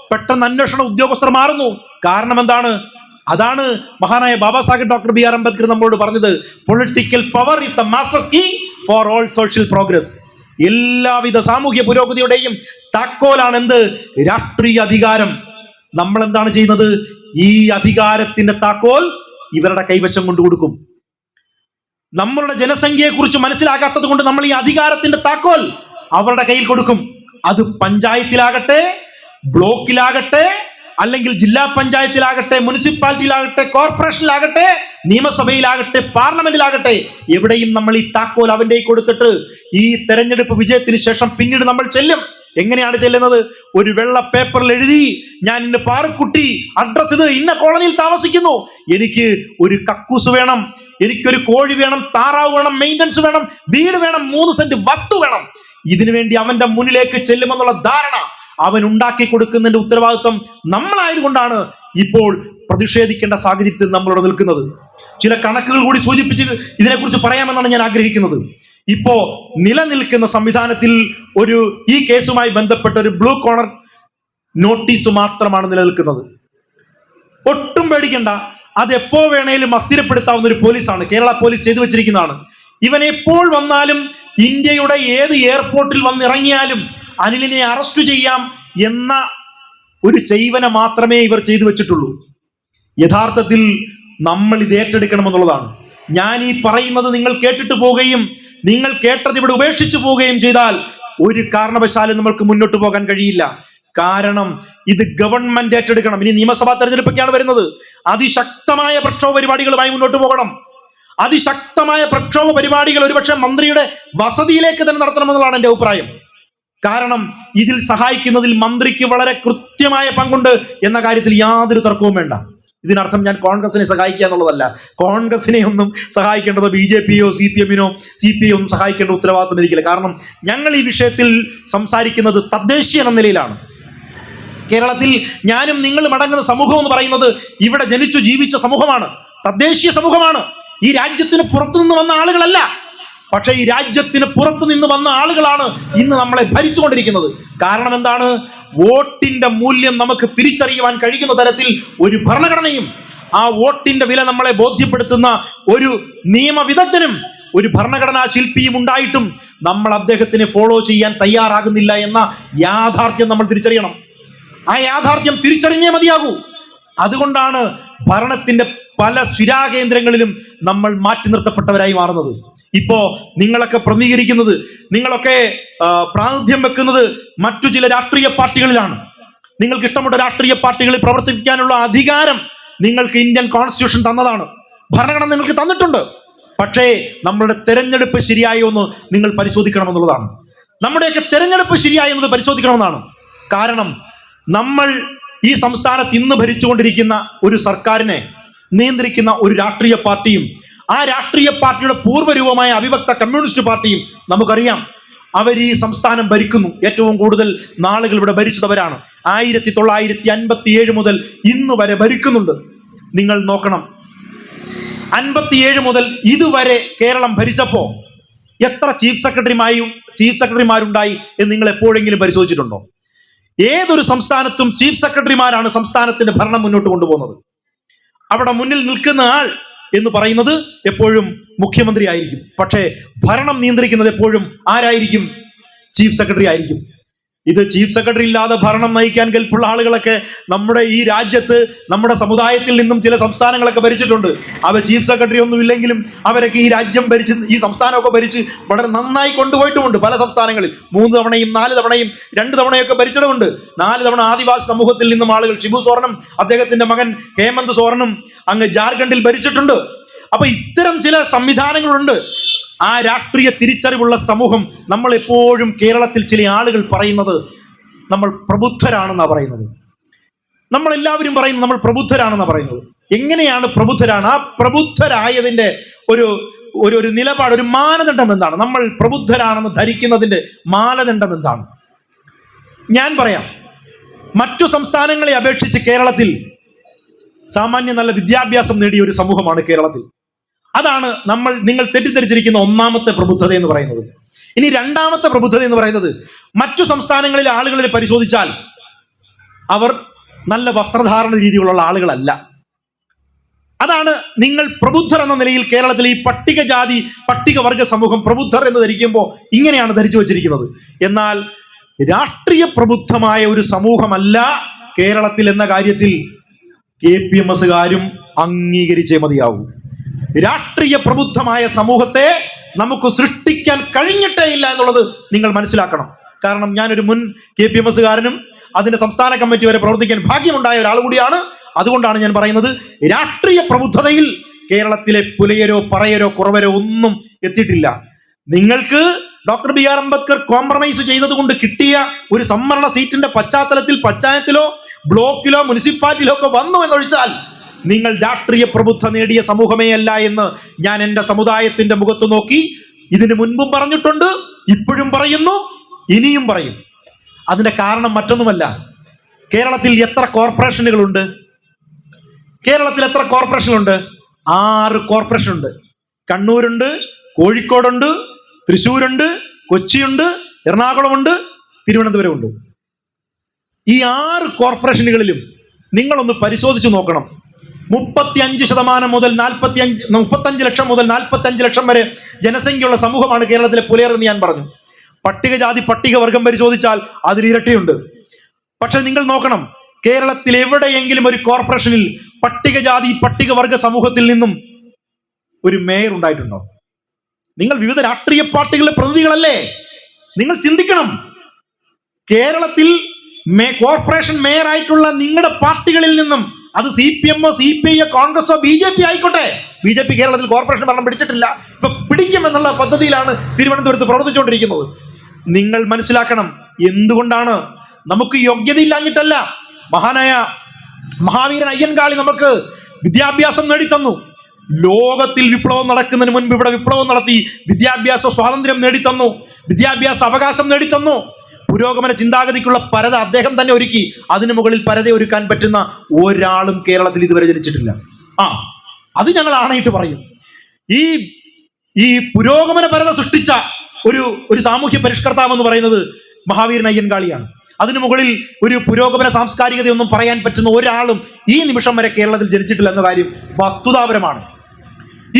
പെട്ടെന്ന് അന്വേഷണ ഉദ്യോഗസ്ഥർ മാറുന്നു. കാരണം എന്താണ്? അതാണ് മഹാനായ ബാബാ സാഹേബ് ഡോക്ടർ BR അംബേദ്കർ നമ്മളോട് പറഞ്ഞത്, political power is the master key for all social progress. എല്ലാവിധ സാമൂഹ്യ പുരോഗതിയുടെയും താക്കോലാണ് എന്ത്? രാഷ്ട്രീയ അധികാരം. നമ്മൾ എന്താണ് ചെയ്യുന്നത്? ഈ അധികാരത്തിന്റെ താക്കോൽ ഇവരുടെ കൈവശം കൊണ്ടു കൊടുക്കും. നമ്മളുടെ ജനസംഖ്യയെ കുറിച്ച് മനസ്സിലാക്കാത്തത് കൊണ്ട് നമ്മൾ ഈ അധികാരത്തിന്റെ താക്കോൽ അവരുടെ കയ്യിൽ കൊടുക്കും. അത് പഞ്ചായത്തിലാകട്ടെ, ബ്ലോക്കിലാകട്ടെ, അല്ലെങ്കിൽ ജില്ലാ പഞ്ചായത്തിലാകട്ടെ, മുനിസിപ്പാലിറ്റിയിലാകട്ടെ, കോർപ്പറേഷനിലാകട്ടെ, നിയമസഭയിലാകട്ടെ, പാർലമെന്റിലാകട്ടെ, എവിടെയും നമ്മൾ ഈ താക്കോൽ അവന്റെ കൊടുത്തിട്ട് ഈ തെരഞ്ഞെടുപ്പ് വിജയത്തിന് ശേഷം പിന്നീട് നമ്മൾ ചെല്ലും. എങ്ങനെയാണ് ചെല്ലുന്നത്? ഒരു വെള്ള പേപ്പറിൽ എഴുതി, ഞാൻ ഇന്ന് പാറക്കുട്ടി, അഡ്രസ് ഇത്, ഇന്ന കോളനിയിൽ താമസിക്കുന്നു, എനിക്ക് ഒരു കക്കൂസ് വേണം, എനിക്കൊരു കോഴി വേണം, താറാവ് വേണം, മെയിൻ്റനൻസ് വേണം, വീട് വേണം, 3 സെന്റ് വസ്തു വേണം. ഇതിനു വേണ്ടി അവന്റെ മുന്നിലേക്ക് ചെല്ലുമെന്നുള്ള ധാരണ അവൻ ഉണ്ടാക്കി കൊടുക്കുന്നതിന്റെ ഉത്തരവാദിത്വം നമ്മളായതുകൊണ്ടാണ് ഇപ്പോൾ പ്രതിഷേധിക്കേണ്ട സാഹചര്യത്തിൽ നമ്മളിവിടെ നിൽക്കുന്നത്. ചില കണക്കുകൾ കൂടി സൂചിപ്പിച്ച് ഇതിനെക്കുറിച്ച് പറയാമെന്നാണ് ഞാൻ ആഗ്രഹിക്കുന്നത്. ഇപ്പോ നിലനിൽക്കുന്ന സംവിധാനത്തിൽ ഈ കേസുമായി ബന്ധപ്പെട്ട ഒരു ബ്ലൂ കോർണർ നോട്ടീസ് മാത്രമാണ് നിലനിൽക്കുന്നത്. ഒട്ടും പേടിക്കണ്ട, അത് എപ്പോ വേണേലും അസ്ഥിരപ്പെടുത്താവുന്ന ഒരു പോലീസാണ്. കേരള പോലീസ് ചെയ്തു വെച്ചിരിക്കുന്നതാണ്. ഇവൻ എപ്പോൾ വന്നാലും, ഇന്ത്യയുടെ ഏത് എയർപോർട്ടിൽ വന്നിറങ്ങിയാലും അനിലിനെ അറസ്റ്റ് ചെയ്യാം എന്ന ഒരു ചെയ്വന മാത്രമേ ഇവർ ചെയ്തു വെച്ചിട്ടുള്ളൂ. യഥാർത്ഥത്തിൽ നമ്മൾ ഇത് ഏറ്റെടുക്കണമെന്നുള്ളതാണ്. ഞാൻ ഈ പറയുന്നത് നിങ്ങൾ കേട്ടിട്ട് പോവുകയും നിങ്ങൾ കേട്ടത് ഇവിടെ ഉപേക്ഷിച്ചു പോവുകയും ചെയ്താൽ ഒരു കാരണവശാലും നമ്മൾക്ക് മുന്നോട്ട് പോകാൻ കഴിയില്ല. കാരണം ഇത് ഗവൺമെന്റ് ഏറ്റെടുക്കണം. ഇനി നിയമസഭാ തെരഞ്ഞെടുപ്പൊക്കെയാണ് വരുന്നത്. അതിശക്തമായ പ്രക്ഷോഭ പരിപാടികളുമായി മുന്നോട്ട് പോകണം. അതിശക്തമായ പ്രക്ഷോഭ പരിപാടികൾ ഒരുപക്ഷെ മന്ത്രിയുടെ വസതിയിലേക്ക് തന്നെ നടത്തണമെന്നുള്ളതാണ് എൻ്റെ അഭിപ്രായം. കാരണം ഇതിൽ സഹായിക്കുന്നതിൽ മന്ത്രിക്ക് വളരെ കൃത്യമായ പങ്കുണ്ട് എന്ന കാര്യത്തിൽ യാതൊരു തർക്കവും വേണ്ട. ഇതിനർത്ഥം ഞാൻ കോൺഗ്രസിനെ സഹായിക്കുക എന്നുള്ളതല്ല. കോൺഗ്രസിനെ ഒന്നും സഹായിക്കേണ്ടത് BJPയോ CPMനോ CPI ഒന്നും സഹായിക്കേണ്ട ഉത്തരവാദിത്വം എനിക്കില്ല. കാരണം ഞങ്ങൾ ഈ വിഷയത്തിൽ സംസാരിക്കുന്നത് തദ്ദേശീയ എന്ന നിലയിലാണ്. കേരളത്തിൽ ഞാനും നിങ്ങളും അടങ്ങുന്ന സമൂഹം എന്ന് പറയുന്നത് ഇവിടെ ജനിച്ചു ജീവിച്ച സമൂഹമാണ്, തദ്ദേശീയ സമൂഹമാണ്. ഈ രാജ്യത്തിന് പുറത്തുനിന്ന് വന്ന ആളുകളല്ല. പക്ഷെ ഈ രാജ്യത്തിന് പുറത്തു നിന്ന് വന്ന ആളുകളാണ് ഇന്ന് നമ്മളെ ഭരിച്ചുകൊണ്ടിരിക്കുന്നത്. കാരണം എന്താണ്? വോട്ടിന്റെ മൂല്യം നമുക്ക് തിരിച്ചറിയുവാൻ കഴിയുന്ന തരത്തിൽ ഒരു ഭരണഘടനയും ആ വോട്ടിന്റെ വില നമ്മളെ ബോധ്യപ്പെടുത്തുന്ന ഒരു നിയമവിദഗ്ധനും ഒരു ഭരണഘടനാ ശില്പിയും ഉണ്ടായിട്ടും നമ്മൾ അദ്ദേഹത്തിനെ ഫോളോ ചെയ്യാൻ തയ്യാറാകുന്നില്ല എന്ന യാഥാർത്ഥ്യം നമ്മൾ തിരിച്ചറിയണം. ആ യാഥാർത്ഥ്യം തിരിച്ചറിഞ്ഞേ മതിയാകൂ. അതുകൊണ്ടാണ് ഭരണത്തിന്റെ പല സ്ഥിരാകേന്ദ്രങ്ങളിലും നമ്മൾ മാറ്റി നിർത്തപ്പെട്ടവരായി മാറുന്നത്. ഇപ്പോ നിങ്ങളൊക്കെ പ്രതികരിക്കുന്നത്, നിങ്ങളൊക്കെ പ്രാതിനിധ്യം വെക്കുന്നത് മറ്റു ചില രാഷ്ട്രീയ പാർട്ടികളിലാണ്. നിങ്ങൾക്ക് ഇഷ്ടമുള്ള രാഷ്ട്രീയ പാർട്ടികളിൽ പ്രവർത്തിക്കാനുള്ള അധികാരം നിങ്ങൾക്ക് ഇന്ത്യൻ കോൺസ്റ്റിറ്റ്യൂഷൻ തന്നതാണ്, ഭരണഘടന നിങ്ങൾക്ക് തന്നിട്ടുണ്ട്. പക്ഷേ നമ്മളുടെ തെരഞ്ഞെടുപ്പ് ശരിയായോ എന്ന് നിങ്ങൾ പരിശോധിക്കണമെന്നുള്ളതാണ്. നമ്മുടെയൊക്കെ തെരഞ്ഞെടുപ്പ് ശരിയായോ എന്നത് പരിശോധിക്കണമെന്നാണ്. കാരണം നമ്മൾ ഈ സംസ്ഥാനത്ത് ഇന്ന് ഭരിച്ചുകൊണ്ടിരിക്കുന്ന ഒരു സർക്കാരിനെ നിയന്ത്രിക്കുന്ന ഒരു രാഷ്ട്രീയ പാർട്ടിയും ആ രാഷ്ട്രീയ പാർട്ടിയുടെ പൂർവ്വരൂപമായ അവിഭക്ത കമ്മ്യൂണിസ്റ്റ് പാർട്ടിയും നമുക്കറിയാം. അവർ ഈ സംസ്ഥാനം ഭരിക്കുന്നു. ഏറ്റവും കൂടുതൽ നാളുകൾ ഇവിടെ ഭരിച്ചവരാണ്. 1957 മുതൽ ഇന്ന് വരെ ഭരിക്കുന്നുണ്ട്. നിങ്ങൾ നോക്കണം, 57 മുതൽ ഇതുവരെ കേരളം ഭരിച്ചപ്പോ എത്ര ചീഫ് സെക്രട്ടറിമാരുണ്ടായി എന്ന് നിങ്ങൾ എപ്പോഴെങ്കിലും പരിശോധിച്ചിട്ടുണ്ടോ? ഏതൊരു സംസ്ഥാനത്തും ചീഫ് സെക്രട്ടറിമാരാണ് സംസ്ഥാനത്തിന്റെ ഭരണം മുന്നോട്ട് കൊണ്ടുപോകുന്നത്. അവിടെ മുന്നിൽ നിൽക്കുന്ന ആൾ എന്ന് പറയുന്നത് എപ്പോഴും മുഖ്യമന്ത്രി ആയിരിക്കും. പക്ഷേ ഭരണം നിയന്ത്രിക്കുന്നത് എപ്പോഴും ആരായിരിക്കും? ചീഫ് സെക്രട്ടറി ആയിരിക്കും. ഇത് ചീഫ് സെക്രട്ടറി ഇല്ലാതെ ഭരണം നയിക്കാൻ കെൽപ്പുള്ള ആളുകളൊക്കെ നമ്മുടെ ഈ രാജ്യത്ത്, നമ്മുടെ സമുദായത്തിൽ നിന്നും ചില സംസ്ഥാനങ്ങളൊക്കെ ഭരിച്ചിട്ടുണ്ട്. അവർ ചീഫ് സെക്രട്ടറി ഒന്നും ഇല്ലെങ്കിലും അവരൊക്കെ ഈ രാജ്യം ഭരിച്ച്, ഈ സംസ്ഥാനമൊക്കെ ഭരിച്ച് വളരെ നന്നായി കൊണ്ടുപോയിട്ടുമുണ്ട്. പല സംസ്ഥാനങ്ങളിൽ 3 തവണയും 4 തവണയും 2 തവണയൊക്കെ ഭരിച്ചിട്ടുമുണ്ട്. 4 തവണ ആദിവാസി സമൂഹത്തിൽ നിന്നും ആളുകൾ, ഷിബു സോറനും അദ്ദേഹത്തിന്റെ മകൻ ഹേമന്ത് സോറനും അങ്ങ് ജാർഖണ്ഡിൽ ഭരിച്ചിട്ടുണ്ട്. അപ്പൊ ഇത്തരം ചില സംവിധാനങ്ങളുണ്ട്. ആ രാഷ്ട്രീയ തിരിച്ചറിവുള്ള സമൂഹം, നമ്മൾ എപ്പോഴും കേരളത്തിൽ ചില ആളുകൾ പറയുന്നത് നമ്മൾ പ്രബുദ്ധരാണെന്നാണ് പറയുന്നത്. നമ്മളെല്ലാവരും പറയുന്നത് നമ്മൾ പ്രബുദ്ധരാണെന്നാണ് പറയുന്നത്. എങ്ങനെയാണ് പ്രബുദ്ധരാണ്? ആ പ്രബുദ്ധരായതിന്റെ ഒരു നിലപാട്, ഒരു മാനദണ്ഡം എന്താണ്? നമ്മൾ പ്രബുദ്ധരാണെന്ന് ധരിക്കുന്നതിന്റെ മാനദണ്ഡം എന്താണ്? ഞാൻ പറയാം. മറ്റു സംസ്ഥാനങ്ങളെ അപേക്ഷിച്ച് കേരളത്തിൽ സാമാന്യം നല്ല വിദ്യാഭ്യാസം നേടിയ ഒരു സമൂഹമാണ് കേരളത്തിൽ. അതാണ് നിങ്ങൾ തെറ്റിദ്ധരിച്ചിരിക്കുന്ന ഒന്നാമത്തെ പ്രബുദ്ധത എന്ന് പറയുന്നത്. ഇനി രണ്ടാമത്തെ പ്രബുദ്ധത എന്ന് പറയുന്നത്, മറ്റു സംസ്ഥാനങ്ങളിലെ ആളുകളിൽ പരിശോധിച്ചാൽ അവർ നല്ല വസ്ത്രധാരണ രീതിയിലുള്ള ആളുകളല്ല. അതാണ് നിങ്ങൾ പ്രബുദ്ധർ എന്ന നിലയിൽ കേരളത്തിൽ ഈ പട്ടികവർഗ സമൂഹം പ്രബുദ്ധർ എന്ന് ധരിക്കുമ്പോൾ ഇങ്ങനെയാണ് ധരിച്ചു വച്ചിരിക്കുന്നത്. എന്നാൽ രാഷ്ട്രീയ പ്രബുദ്ധമായ ഒരു സമൂഹമല്ല കേരളത്തിൽ എന്ന കാര്യത്തിൽ KPMSകാരും അംഗീകരിച്ചേ മതിയാവൂ. രാഷ്ട്രീയ പ്രബുദ്ധമായ സമൂഹത്തെ നമുക്ക് സൃഷ്ടിക്കാൻ കഴിഞ്ഞിട്ടേ ഇല്ല എന്നുള്ളത് നിങ്ങൾ മനസ്സിലാക്കണം. കാരണം ഞാനൊരു മുൻ KPMSകാരനും അതിന്റെ സംസ്ഥാന കമ്മിറ്റി വരെ പ്രവർത്തിക്കാൻ ഭാഗ്യമുണ്ടായ ഒരാൾ കൂടിയാണ്. അതുകൊണ്ടാണ് ഞാൻ പറയുന്നത്, രാഷ്ട്രീയ പ്രബുദ്ധതയിൽ കേരളത്തിലെ പുലയരോ പറയരോ കുറവരോ ഒന്നും എത്തിയിട്ടില്ല. നിങ്ങൾക്ക് ഡോക്ടർ BR അംബേദ്കർ കോംപ്രമൈസ് ചെയ്തതുകൊണ്ട് കിട്ടിയ ഒരു സംവരണ സീറ്റിന്റെ പശ്ചാത്തലത്തിൽ പഞ്ചായത്തിലോ ബ്ലോക്കിലോ മുനിസിപ്പാലിറ്റിയിലോ ഒക്കെ വന്നു എന്നൊഴിച്ചാൽ നിങ്ങൾ രാഷ്ട്രീയ പ്രബുദ്ധ നേടിയ സമൂഹമേ അല്ല എന്ന് ഞാൻ എൻ്റെ സമുദായത്തിന്റെ മുഖത്ത് നോക്കി ഇതിനു മുൻപും പറഞ്ഞിട്ടുണ്ട്, ഇപ്പോഴും പറയുന്നു, ഇനിയും പറയും. അതിന്റെ കാരണം മറ്റൊന്നുമല്ല, കേരളത്തിൽ എത്ര കോർപ്പറേഷനുകളുണ്ട്? കേരളത്തിൽ എത്ര കോർപ്പറേഷനുണ്ട്? 6 കോർപ്പറേഷൻ ഉണ്ട്. കണ്ണൂരുണ്ട്, കോഴിക്കോടുണ്ട്, തൃശ്ശൂരുണ്ട്, കൊച്ചിയുണ്ട്, എറണാകുളമുണ്ട്, തിരുവനന്തപുരമുണ്ട്. ഈ 6 കോർപ്പറേഷനുകളിലും നിങ്ങളൊന്ന് പരിശോധിച്ചു നോക്കണം. 35% മുതൽ 35 ലക്ഷം മുതൽ 45 ലക്ഷം വരെ ജനസംഖ്യയുള്ള സമൂഹമാണ് കേരളത്തിലെ പുലയർ എന്ന് ഞാൻ പറഞ്ഞു. പട്ടികജാതി പട്ടികവർഗം പരിശോധിച്ചാൽ അതിൽ ഇരട്ടിയുണ്ട്. പക്ഷെ നിങ്ങൾ നോക്കണം, കേരളത്തിൽ എവിടെയെങ്കിലും ഒരു കോർപ്പറേഷനിൽ പട്ടികജാതി പട്ടികവർഗ സമൂഹത്തിൽ നിന്നും ഒരു മേയർ ഉണ്ടായിട്ടുണ്ടോ? നിങ്ങൾ വിവിധ രാഷ്ട്രീയ പാർട്ടികളുടെ പ്രതിനിധികളല്ലേ? നിങ്ങൾ ചിന്തിക്കണം. കേരളത്തിൽ കോർപ്പറേഷൻ മേയർ ആയിട്ടുള്ള നിങ്ങളുടെ പാർട്ടികളിൽ നിന്നും, അത് CPM, CPI, കോൺഗ്രസോ BJP ആയിക്കോട്ടെ, BJP കേരളത്തിൽ കോർപ്പറേഷൻ ഭരണം പിടിച്ചിട്ടില്ല, ഇപ്പൊ പിടിക്കുമെന്നുള്ള പദ്ധതിയിലാണ് തിരുവനന്തപുരത്ത് പ്രവർത്തിച്ചുകൊണ്ടിരിക്കുന്നത്. നിങ്ങൾ മനസ്സിലാക്കണം, എന്തുകൊണ്ടാണ്? നമുക്ക് യോഗ്യതയില്ലാഞ്ഞിട്ടല്ല. മഹാനായ മഹാവീരൻ അയ്യൻകാളി നമുക്ക് വിദ്യാഭ്യാസം നേടിത്തന്നു. ലോകത്തിൽ വിപ്ലവം നടക്കുന്നതിന് മുൻപ് ഇവിടെ വിപ്ലവം നടത്തി വിദ്യാഭ്യാസ സ്വാതന്ത്ര്യം നേടിത്തന്നു, വിദ്യാഭ്യാസ അവകാശം നേടിത്തന്നു. പുരോഗമന ചിന്താഗതിക്കുള്ള പരത അദ്ദേഹം തന്നെ ഒരുക്കി. അതിനു മുകളിൽ പരത ഒരുക്കാൻ പറ്റുന്ന ഒരാളും കേരളത്തിൽ ഇതുവരെ ജനിച്ചിട്ടില്ല. അത് ഞങ്ങൾ ആണയിട്ട് പറയും. ഈ പുരോഗമന പരത സൃഷ്ടിച്ച ഒരു സാമൂഹ്യ പരിഷ്കർത്താവ് എന്ന് പറയുന്നത് മഹാവീരൻ അയ്യൻകാളിയാണ്. അതിനു മുകളിൽ ഒരു പുരോഗമന സാംസ്കാരികതയൊന്നും പറയാൻ പറ്റുന്ന ഒരാളും ഈ നിമിഷം വരെ കേരളത്തിൽ ജനിച്ചിട്ടില്ല എന്ന കാര്യം വസ്തുതാപരമാണ്.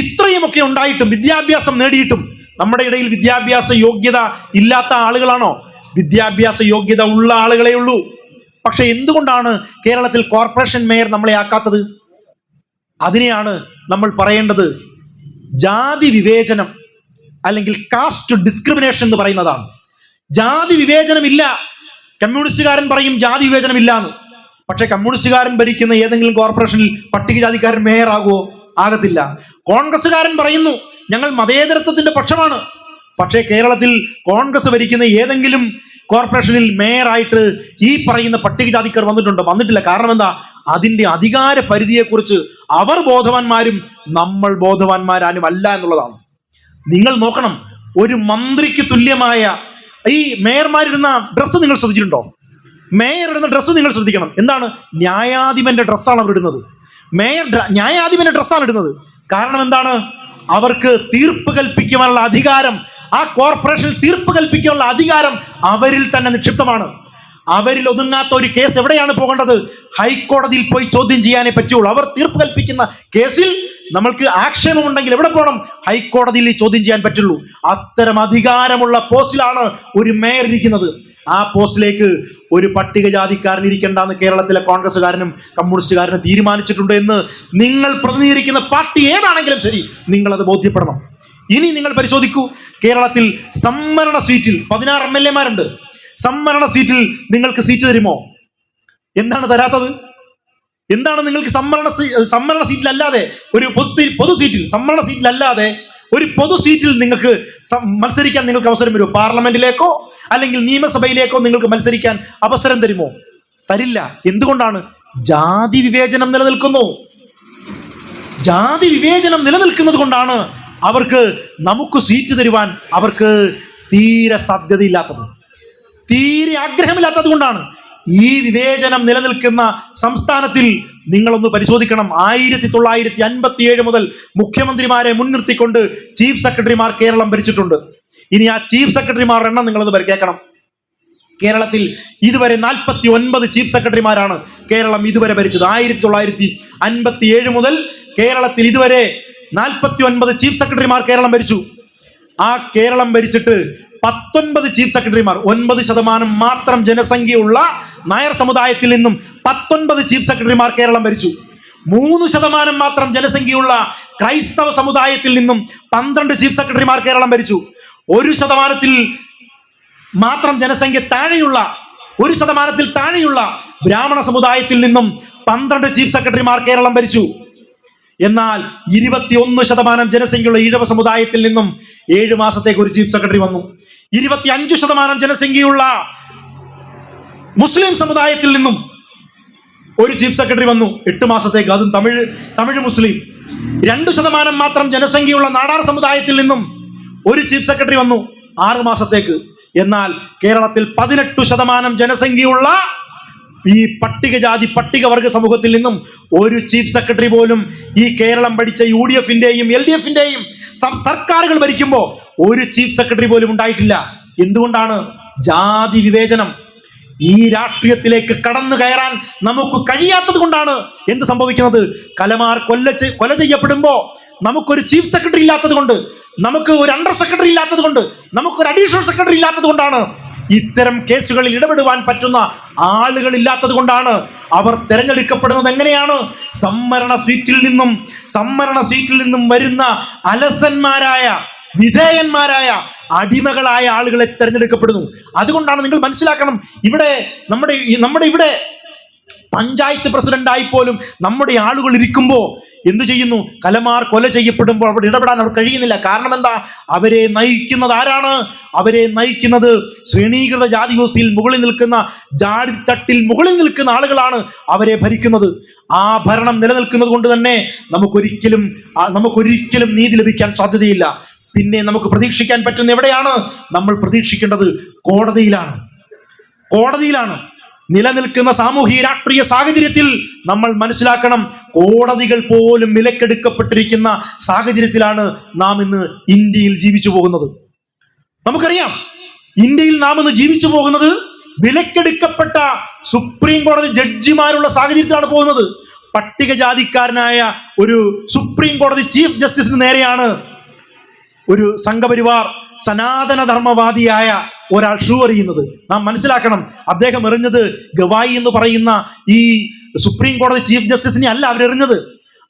ഇത്രയുമൊക്കെ ഉണ്ടായിട്ടും, വിദ്യാഭ്യാസം നേടിയിട്ടും നമ്മുടെ ഇടയിൽ വിദ്യാഭ്യാസ യോഗ്യത ഇല്ലാത്ത ആളുകളാണോ? വിദ്യാഭ്യാസ യോഗ്യത ഉള്ള ആളുകളെ ഉള്ളൂ. പക്ഷെ എന്തുകൊണ്ടാണ് കേരളത്തിൽ കോർപ്പറേഷൻ മേയർ നമ്മളെ ആക്കാത്തത്? അതിനെയാണ് നമ്മൾ പറയേണ്ടത്. ജാതി വിവേചനം അല്ലെങ്കിൽ കാസ്റ്റ് ഡിസ്ക്രിമിനേഷൻ എന്ന് പറയുന്നതാണ്. ജാതി വിവേചനമില്ല. കമ്മ്യൂണിസ്റ്റുകാരൻ പറയും ജാതി വിവേചനം ഇല്ലാന്ന്. പക്ഷെ കമ്മ്യൂണിസ്റ്റുകാരൻ ഭരിക്കുന്ന ഏതെങ്കിലും കോർപ്പറേഷനിൽ പട്ടികജാതിക്കാരൻ മേയർ ആകുമോ? ആകത്തില്ല. കോൺഗ്രസ്സുകാരൻ പറയുന്നു ഞങ്ങൾ മതേതരത്വത്തിന്റെ പക്ഷമാണ്. പക്ഷേ കേരളത്തിൽ കോൺഗ്രസ് ഭരിക്കുന്ന ഏതെങ്കിലും കോർപ്പറേഷനിൽ മേയറായിട്ട് ഈ പറയുന്ന പട്ടികജാതിക്കാർ വന്നിട്ടില്ല. കാരണം എന്താ? അതിന്റെ അധികാര പരിധിയെക്കുറിച്ച് അവർ ബോധവാന്മാരും നമ്മൾ ബോധവാന്മാരാനും അല്ല എന്നുള്ളതാണ്. നിങ്ങൾ നോക്കണം, ഒരു മന്ത്രിക്ക് തുല്യമായ ഈ മേയർമാരിടുന്ന ഡ്രസ്സ് നിങ്ങൾ ശ്രദ്ധിച്ചിട്ടുണ്ടോ? മേയർ ഇടുന്ന ഡ്രസ്സ് നിങ്ങൾ ശ്രദ്ധിക്കണം. എന്താണ്? ന്യായാധിപന്റെ ഡ്രസ്സാണ് അവർ ഇടുന്നത്. മേയർ ന്യായാധിപന്റെ ഡ്രസ്സാണ് ഇടുന്നത്. കാരണം എന്താണ്? അവർക്ക് തീർപ്പ് കൽപ്പിക്കുവാനുള്ള അധികാരം, ആ കോർപ്പറേഷനിൽ തീർപ്പ് കൽപ്പിക്കാനുള്ള അധികാരം അവരിൽ തന്നെ നിക്ഷിപ്തമാണ്. അവരിൽ ഒതുങ്ങാത്ത ഒരു കേസ് എവിടെയാണ് പോകേണ്ടത്? ഹൈക്കോടതിയിൽ പോയി ചോദ്യം ചെയ്യാനേ പറ്റുള്ളൂ. അവർ തീർപ്പ് കൽപ്പിക്കുന്ന കേസിൽ നമ്മൾക്ക് ആക്ഷേപം ഉണ്ടെങ്കിൽ എവിടെ പോകണം? ഹൈക്കോടതിയിൽ ചോദ്യം ചെയ്യാൻ പറ്റുള്ളൂ. അത്തരം അധികാരമുള്ള പോസ്റ്റിലാണ് ഒരു മേയർ ഇരിക്കുന്നത്. ആ പോസ്റ്റിലേക്ക് ഒരു പട്ടികജാതിക്കാരൻ ഇരിക്കേണ്ടെന്ന് കേരളത്തിലെ കോൺഗ്രസ്സുകാരനും കമ്മ്യൂണിസ്റ്റുകാരനും തീരുമാനിച്ചിട്ടുണ്ട് എന്ന് നിങ്ങൾ പ്രതിനിധീകരിക്കുന്ന പാർട്ടി ഏതാണെങ്കിലും ശരി, നിങ്ങളത് ബോധ്യപ്പെടണം. ഇനി നിങ്ങൾ പരിശോധിക്കൂ, കേരളത്തിൽ സംവരണ സീറ്റിൽ 16 MLA-മാരുണ്ട്. സംവരണ സീറ്റിൽ നിങ്ങൾക്ക് സീറ്റ് തരുമോ? എന്താണ് തരാത്തത്? എന്താണ് നിങ്ങൾക്ക് സംവരണ സീറ്റിലല്ലാതെ ഒരു പൊതു സീറ്റിൽ, സംവരണ സീറ്റിലല്ലാതെ ഒരു പൊതു സീറ്റിൽ നിങ്ങൾക്ക് മത്സരിക്കാൻ നിങ്ങൾക്ക് അവസരം വരുമോ? പാർലമെന്റിലേക്കോ അല്ലെങ്കിൽ നിയമസഭയിലേക്കോ നിങ്ങൾക്ക് മത്സരിക്കാൻ അവസരം തരുമോ? തരില്ല. എന്തുകൊണ്ടാണ്? ജാതി വിവേചനം നിലനിൽക്കുന്നു. ജാതി വിവേചനം നിലനിൽക്കുന്നത് കൊണ്ടാണ് അവർക്ക് നമുക്ക് സീറ്റ് തരുവാൻ അവർക്ക് തീരെ സാധ്യതയില്ലാത്തത്, തീരെ ആഗ്രഹമില്ലാത്തത് കൊണ്ടാണ്. ഈ വിവേചനം നിലനിൽക്കുന്ന സംസ്ഥാനത്തിൽ നിങ്ങളൊന്ന് പരിശോധിക്കണം. 1957 മുതൽ മുഖ്യമന്ത്രിമാരെ മുൻനിർത്തിക്കൊണ്ട് ചീഫ് സെക്രട്ടറിമാർ കേരളം ഭരിച്ചിട്ടുണ്ട്. ഇനി ആ ചീഫ് സെക്രട്ടറിമാരുടെ എണ്ണം നിങ്ങളൊന്ന് കേൾക്കണം. കേരളത്തിൽ ഇതുവരെ 49 ചീഫ് സെക്രട്ടറിമാരാണ് കേരളം ഇതുവരെ ഭരിച്ചത്. 1957 മുതൽ കേരളത്തിൽ ഇതുവരെ 49 ചീഫ് സെക്രട്ടറിമാർ കേരളം ഭരിച്ചു. ആ കേരളം ഭരിച്ചിട്ട് 19 ചീഫ് സെക്രട്ടറിമാർ, 9% മാത്രം ജനസംഖ്യയുള്ള നായർ സമുദായത്തിൽ നിന്നും 19 ചീഫ് സെക്രട്ടറിമാർ കേരളം ഭരിച്ചു. 3% മാത്രം ജനസംഖ്യയുള്ള ക്രൈസ്തവ സമുദായത്തിൽ നിന്നും 12 ചീഫ് സെക്രട്ടറിമാർ കേരളം ഭരിച്ചു. 1% മാത്രം ജനസംഖ്യ താഴെയുള്ള 1% താഴെയുള്ള ബ്രാഹ്മണ സമുദായത്തിൽ നിന്നും 12 ചീഫ് സെക്രട്ടറിമാർ കേരളം ഭരിച്ചു. എന്നാൽ 21% ജനസംഖ്യയുള്ള ഈഴവ സമുദായത്തിൽ നിന്നും 7 മാസത്തേക്ക് ഒരു ചീഫ് സെക്രട്ടറി വന്നു. 25% ജനസംഖ്യയുള്ള മുസ്ലിം സമുദായത്തിൽ നിന്നും ഒരു ചീഫ് സെക്രട്ടറി വന്നു 8 മാസത്തേക്ക്, അതും തമിഴ് മുസ്ലിം. 2% മാത്രം ജനസംഖ്യയുള്ള നാടാർ സമുദായത്തിൽ നിന്നും ഒരു ചീഫ് സെക്രട്ടറി വന്നു 6 മാസത്തേക്ക്. എന്നാൽ കേരളത്തിൽ 18% ജനസംഖ്യയുള്ള ഈ പട്ടികജാതി പട്ടികവർഗ സമൂഹത്തിൽ നിന്നും ഒരു ചീഫ് സെക്രട്ടറി പോലും ഈ കേരളം ഭരിച്ച UDF-ന്റെയും LDF-ന്റെയും സർക്കാരുകൾ ഭരിക്കുമ്പോൾ ഒരു ചീഫ് സെക്രട്ടറി പോലും ഉണ്ടായിട്ടില്ല. എന്തുകൊണ്ടാണ്? ജാതി വിവേചനം. ഈ രാഷ്ട്രീയത്തിലേക്ക് കടന്നു കയറാൻ നമുക്ക് കഴിയാത്തത് കൊണ്ടാണ് എന്ത് സംഭവിക്കുന്നത്? കലമാർ കൊല ചെയ്യപ്പെടുമ്പോ നമുക്കൊരു ചീഫ് സെക്രട്ടറി ഇല്ലാത്തത് കൊണ്ട്, നമുക്ക് ഒരു അണ്ടർ സെക്രട്ടറി ഇല്ലാത്തത് കൊണ്ട്, നമുക്കൊരു അഡീഷണൽ സെക്രട്ടറി ഇല്ലാത്തത് കൊണ്ടാണ്, ഇത്തരം കേസുകളിൽ ഇടപെടുവാൻ പറ്റുന്ന ആളുകൾ ഇല്ലാത്തത് കൊണ്ടാണ് അവർ തെരഞ്ഞെടുക്കപ്പെടുന്നത്. എങ്ങനെയാണ്? സംവരണ സീറ്റിൽ നിന്നും വരുന്ന അലസന്മാരായ വിധേയന്മാരായ അടിമകളായ ആളുകളെ തെരഞ്ഞെടുക്കപ്പെടുന്നു. അതുകൊണ്ടാണ് നിങ്ങൾ മനസ്സിലാക്കണം, നമ്മുടെ ഇവിടെ പഞ്ചായത്ത് പ്രസിഡന്റായി പോലും നമ്മുടെ ആളുകൾ ഇരിക്കുമ്പോൾ എന്തു ചെയ്യുന്നു? കലമാർ കൊല ചെയ്യപ്പെടുമ്പോൾ അവിടെ ഇടപെടാൻ അവർ കഴിയുന്നില്ല. കാരണം എന്താ? അവരെ നയിക്കുന്നത് ആരാണ്? അവരെ നയിക്കുന്നത് ശ്രേണീകൃത ജാതി വ്യവസ്ഥയിൽ മുകളിൽ നിൽക്കുന്ന, ജാതിത്തട്ടിൽ മുകളിൽ നിൽക്കുന്ന ആളുകളാണ് അവരെ ഭരിക്കുന്നത്. ആ ഭരണം നിലനിൽക്കുന്നത് കൊണ്ട് തന്നെ നമുക്കൊരിക്കലും നീതി ലഭിക്കാൻ സാധ്യതയില്ല. പിന്നെ നമുക്ക് പ്രതീക്ഷിക്കാൻ പറ്റുന്ന എവിടെയാണ്? നമ്മൾ പ്രതീക്ഷിക്കേണ്ടത് കോടതിയിലാണ്. നിലനിൽക്കുന്ന സാമൂഹിക രാഷ്ട്രീയ സാഹചര്യത്തിൽ നമ്മൾ മനസ്സിലാക്കണം, കോടതികൾ പോലും വിലക്കെടുക്കപ്പെട്ടിരിക്കുന്ന സാഹചര്യത്തിലാണ് നാം ഇന്ന് ഇന്ത്യയിൽ ജീവിച്ചു പോകുന്നത്. നമുക്കറിയാം, ഇന്ത്യയിൽ നാം ഇന്ന് ജീവിച്ചു പോകുന്നത് വിലക്കെടുക്കപ്പെട്ട സുപ്രീം കോടതി ജഡ്ജിമാരുള്ള സാഹചര്യത്തിലാണ് പോകുന്നത്. പട്ടികജാതിക്കാരനായ ഒരു സുപ്രീം കോടതി ചീഫ് ജസ്റ്റിസിന് നേരെയാണ് ഒരു സംഘപരിവാർ സനാതന ധർമ്മവാദിയായ ഒരാൾ ഷൂ എറിയുന്നത്. നാം മനസ്സിലാക്കണം, അദ്ദേഹം എറിഞ്ഞത് ഗവായി എന്ന് പറയുന്ന ഈ സുപ്രീം കോടതി ചീഫ് ജസ്റ്റിസിനെ അല്ല അവരെറിഞ്ഞത്.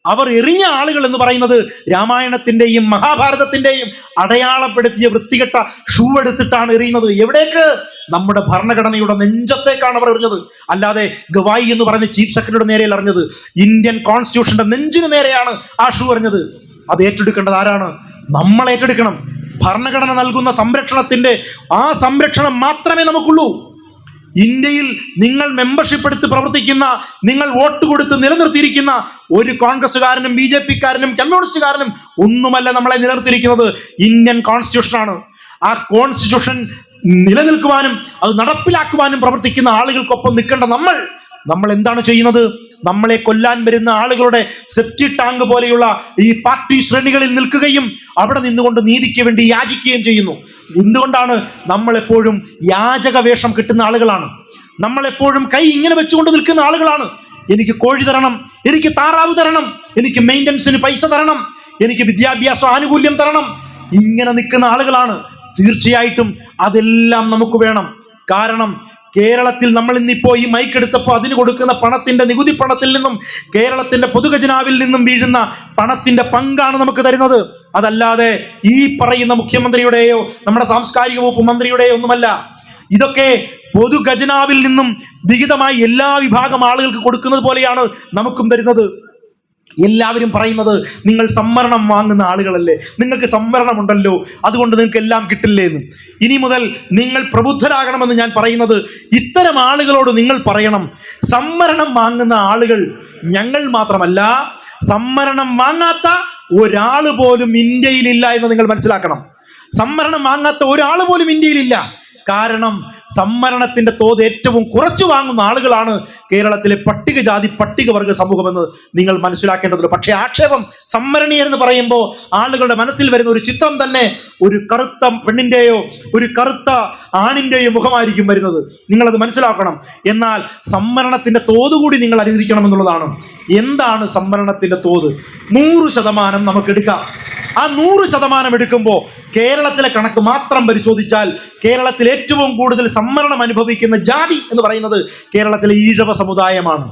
അവർ എറിഞ്ഞ ആളുകൾ എന്ന് പറയുന്നത് രാമായണത്തിന്റെയും മഹാഭാരതത്തിന്റെയും അടയാളപ്പെടുത്തിയ വൃത്തികെട്ട ഷൂ എടുത്തിട്ടാണ് എറിയുന്നത്. എവിടേക്ക്? നമ്മുടെ ഭരണഘടനയുടെ നെഞ്ചത്തേക്കാണ് അവർ എറിഞ്ഞത്. അല്ലാതെ ഗവായി എന്ന് പറയുന്ന ചീഫ് സെക്രട്ടറിയുടെ നേരെയല്ല എറിഞ്ഞത്. ഇന്ത്യൻ കോൺസ്റ്റിറ്റ്യൂഷന്റെ നെഞ്ചിന് നേരെയാണ് ആ ഷൂ എറിഞ്ഞത്. അത് ഏറ്റെടുക്കേണ്ടത് ആരാണ്? നമ്മൾ ഏറ്റെടുക്കണം. ഭരണഘടന നൽകുന്ന സംരക്ഷണത്തിന്റെ ആ സംരക്ഷണം മാത്രമേ നമുക്കുള്ളൂ. ഇന്ത്യയിൽ നിങ്ങൾ മെമ്പർഷിപ്പ് എടുത്ത് പ്രവർത്തിക്കുന്ന, നിങ്ങൾ വോട്ട് കൊടുത്ത് നിലനിർത്തിയിരിക്കുന്ന ഒരു കോൺഗ്രസ്സുകാരനും BJP-ക്കാരനും കമ്മ്യൂണിസ്റ്റുകാരനും ഒന്നുമല്ല നമ്മളെ നിലനിർത്തിയിരിക്കുന്നത്. ഇന്ത്യൻ കോൺസ്റ്റിറ്റ്യൂഷനാണ്. ആ കോൺസ്റ്റിറ്റ്യൂഷൻ നിലനിൽക്കുവാനും അത് നടപ്പിലാക്കുവാനും പ്രവർത്തിക്കുന്ന ആളുകൾക്കൊപ്പം നിൽക്കേണ്ട നമ്മൾ എന്താണ് ചെയ്യുന്നത്? നമ്മളെ കൊല്ലാൻ വരുന്ന ആളുകളുടെ സെപ്റ്റി ടാങ്ക് പോലെയുള്ള ഈ പാർട്ടി ശ്രേണികളിൽ നിൽക്കുകയും അവിടെ നിന്നുകൊണ്ട് നീതിക്ക് വേണ്ടി യാചിക്കുകയും ചെയ്യുന്നു. എന്തുകൊണ്ടാണ്? നമ്മളെപ്പോഴും യാചക വേഷം കിട്ടുന്ന ആളുകളാണ്. നമ്മളെപ്പോഴും കൈ ഇങ്ങനെ വെച്ചുകൊണ്ട് നിൽക്കുന്ന ആളുകളാണ്. എനിക്ക് കോഴി തരണം, എനിക്ക് താറാവ് തരണം, എനിക്ക് മെയിൻ്റനൻസിന് പൈസ തരണം, എനിക്ക് വിദ്യാഭ്യാസ ആനുകൂല്യം തരണം, ഇങ്ങനെ നിൽക്കുന്ന ആളുകളാണ്. തീർച്ചയായിട്ടും അതെല്ലാം നമുക്ക് വേണം. കാരണം കേരളത്തിൽ നമ്മൾ ഇന്നിപ്പോ ഈ മൈക്ക് എടുത്തപ്പോൾ അതിന് കൊടുക്കുന്ന പണത്തിന്റെ, നികുതി പണത്തിൽ നിന്നും കേരളത്തിന്റെ പൊതുഖജനാവിൽ നിന്നും വീഴുന്ന പണത്തിന്റെ പങ്കാണ് നമുക്ക് തരുന്നത്. അതല്ലാതെ ഈ പറയുന്ന മുഖ്യമന്ത്രിയുടെയോ നമ്മുടെ സാംസ്കാരിക വകുപ്പ് മന്ത്രിയുടെയോ ഒന്നുമല്ല. ഇതൊക്കെ പൊതുഖജനാവിൽ നിന്നും വിഹിതമായി എല്ലാ വിഭാഗം ആളുകൾക്ക് കൊടുക്കുന്നത് പോലെയാണ് നമുക്കും തരുന്നത്. എല്ലാവരും പറയുന്നത്, നിങ്ങൾ സംവരണം വാങ്ങുന്ന ആളുകളല്ലേ, നിങ്ങൾക്ക് സംവരണമുണ്ടല്ലോ, അതുകൊണ്ട് നിങ്ങൾക്ക് എല്ലാം കിട്ടില്ലേ എന്ന്. ഇനി മുതൽ നിങ്ങൾ പ്രബുദ്ധരാകണമെന്ന് ഞാൻ പറയുന്നത്, ഇത്തരം ആളുകളോട് നിങ്ങൾ പറയണം, സംവരണം വാങ്ങുന്ന ആളുകൾ ഞങ്ങൾ മാത്രമല്ല, സംവരണം വാങ്ങാത്ത ഒരാൾ പോലും ഇന്ത്യയിലില്ല എന്ന് നിങ്ങൾ മനസ്സിലാക്കണം. സംവരണം വാങ്ങാത്ത ഒരാൾ പോലും ഇന്ത്യയിലില്ല. കാരണം സംവരണത്തിന്റെ തോത് ഏറ്റവും കുറച്ചു വാങ്ങുന്ന ആളുകളാണ് കേരളത്തിലെ പട്ടികജാതി പട്ടികവർഗ സമൂഹമെന്ന് നിങ്ങൾ മനസ്സിലാക്കേണ്ടതുണ്ട്. പക്ഷേ ആക്ഷേപം, സംവരണീയർ എന്ന് പറയുമ്പോൾ ആളുകളുടെ മനസ്സിൽ വരുന്ന ഒരു ചിത്രം തന്നെ ഒരു കറുത്ത പെണ്ണിന്റെയോ ഒരു കറുത്ത ആണിന്റെയോ മുഖമായിരിക്കും വരുന്നത്. നിങ്ങളത് മനസ്സിലാക്കണം. എന്നാൽ സംവരണത്തിന്റെ തോത് കൂടി നിങ്ങൾ അറിഞ്ഞിരിക്കണം എന്നുള്ളതാണ്. എന്താണ് സംവരണത്തിന്റെ തോത്? 100% നമുക്ക് എടുക്കാം. ആ 100% എടുക്കുമ്പോൾ കേരളത്തിലെ കണക്ക് മാത്രം പരിശോധിച്ചാൽ കേരളത്തിൽ ഏറ്റവും കൂടുതൽ സംവരണം അനുഭവിക്കുന്ന ജാതി എന്ന് പറയുന്നത് കേരളത്തിലെ ഈഴവ സമുദായമാണ്.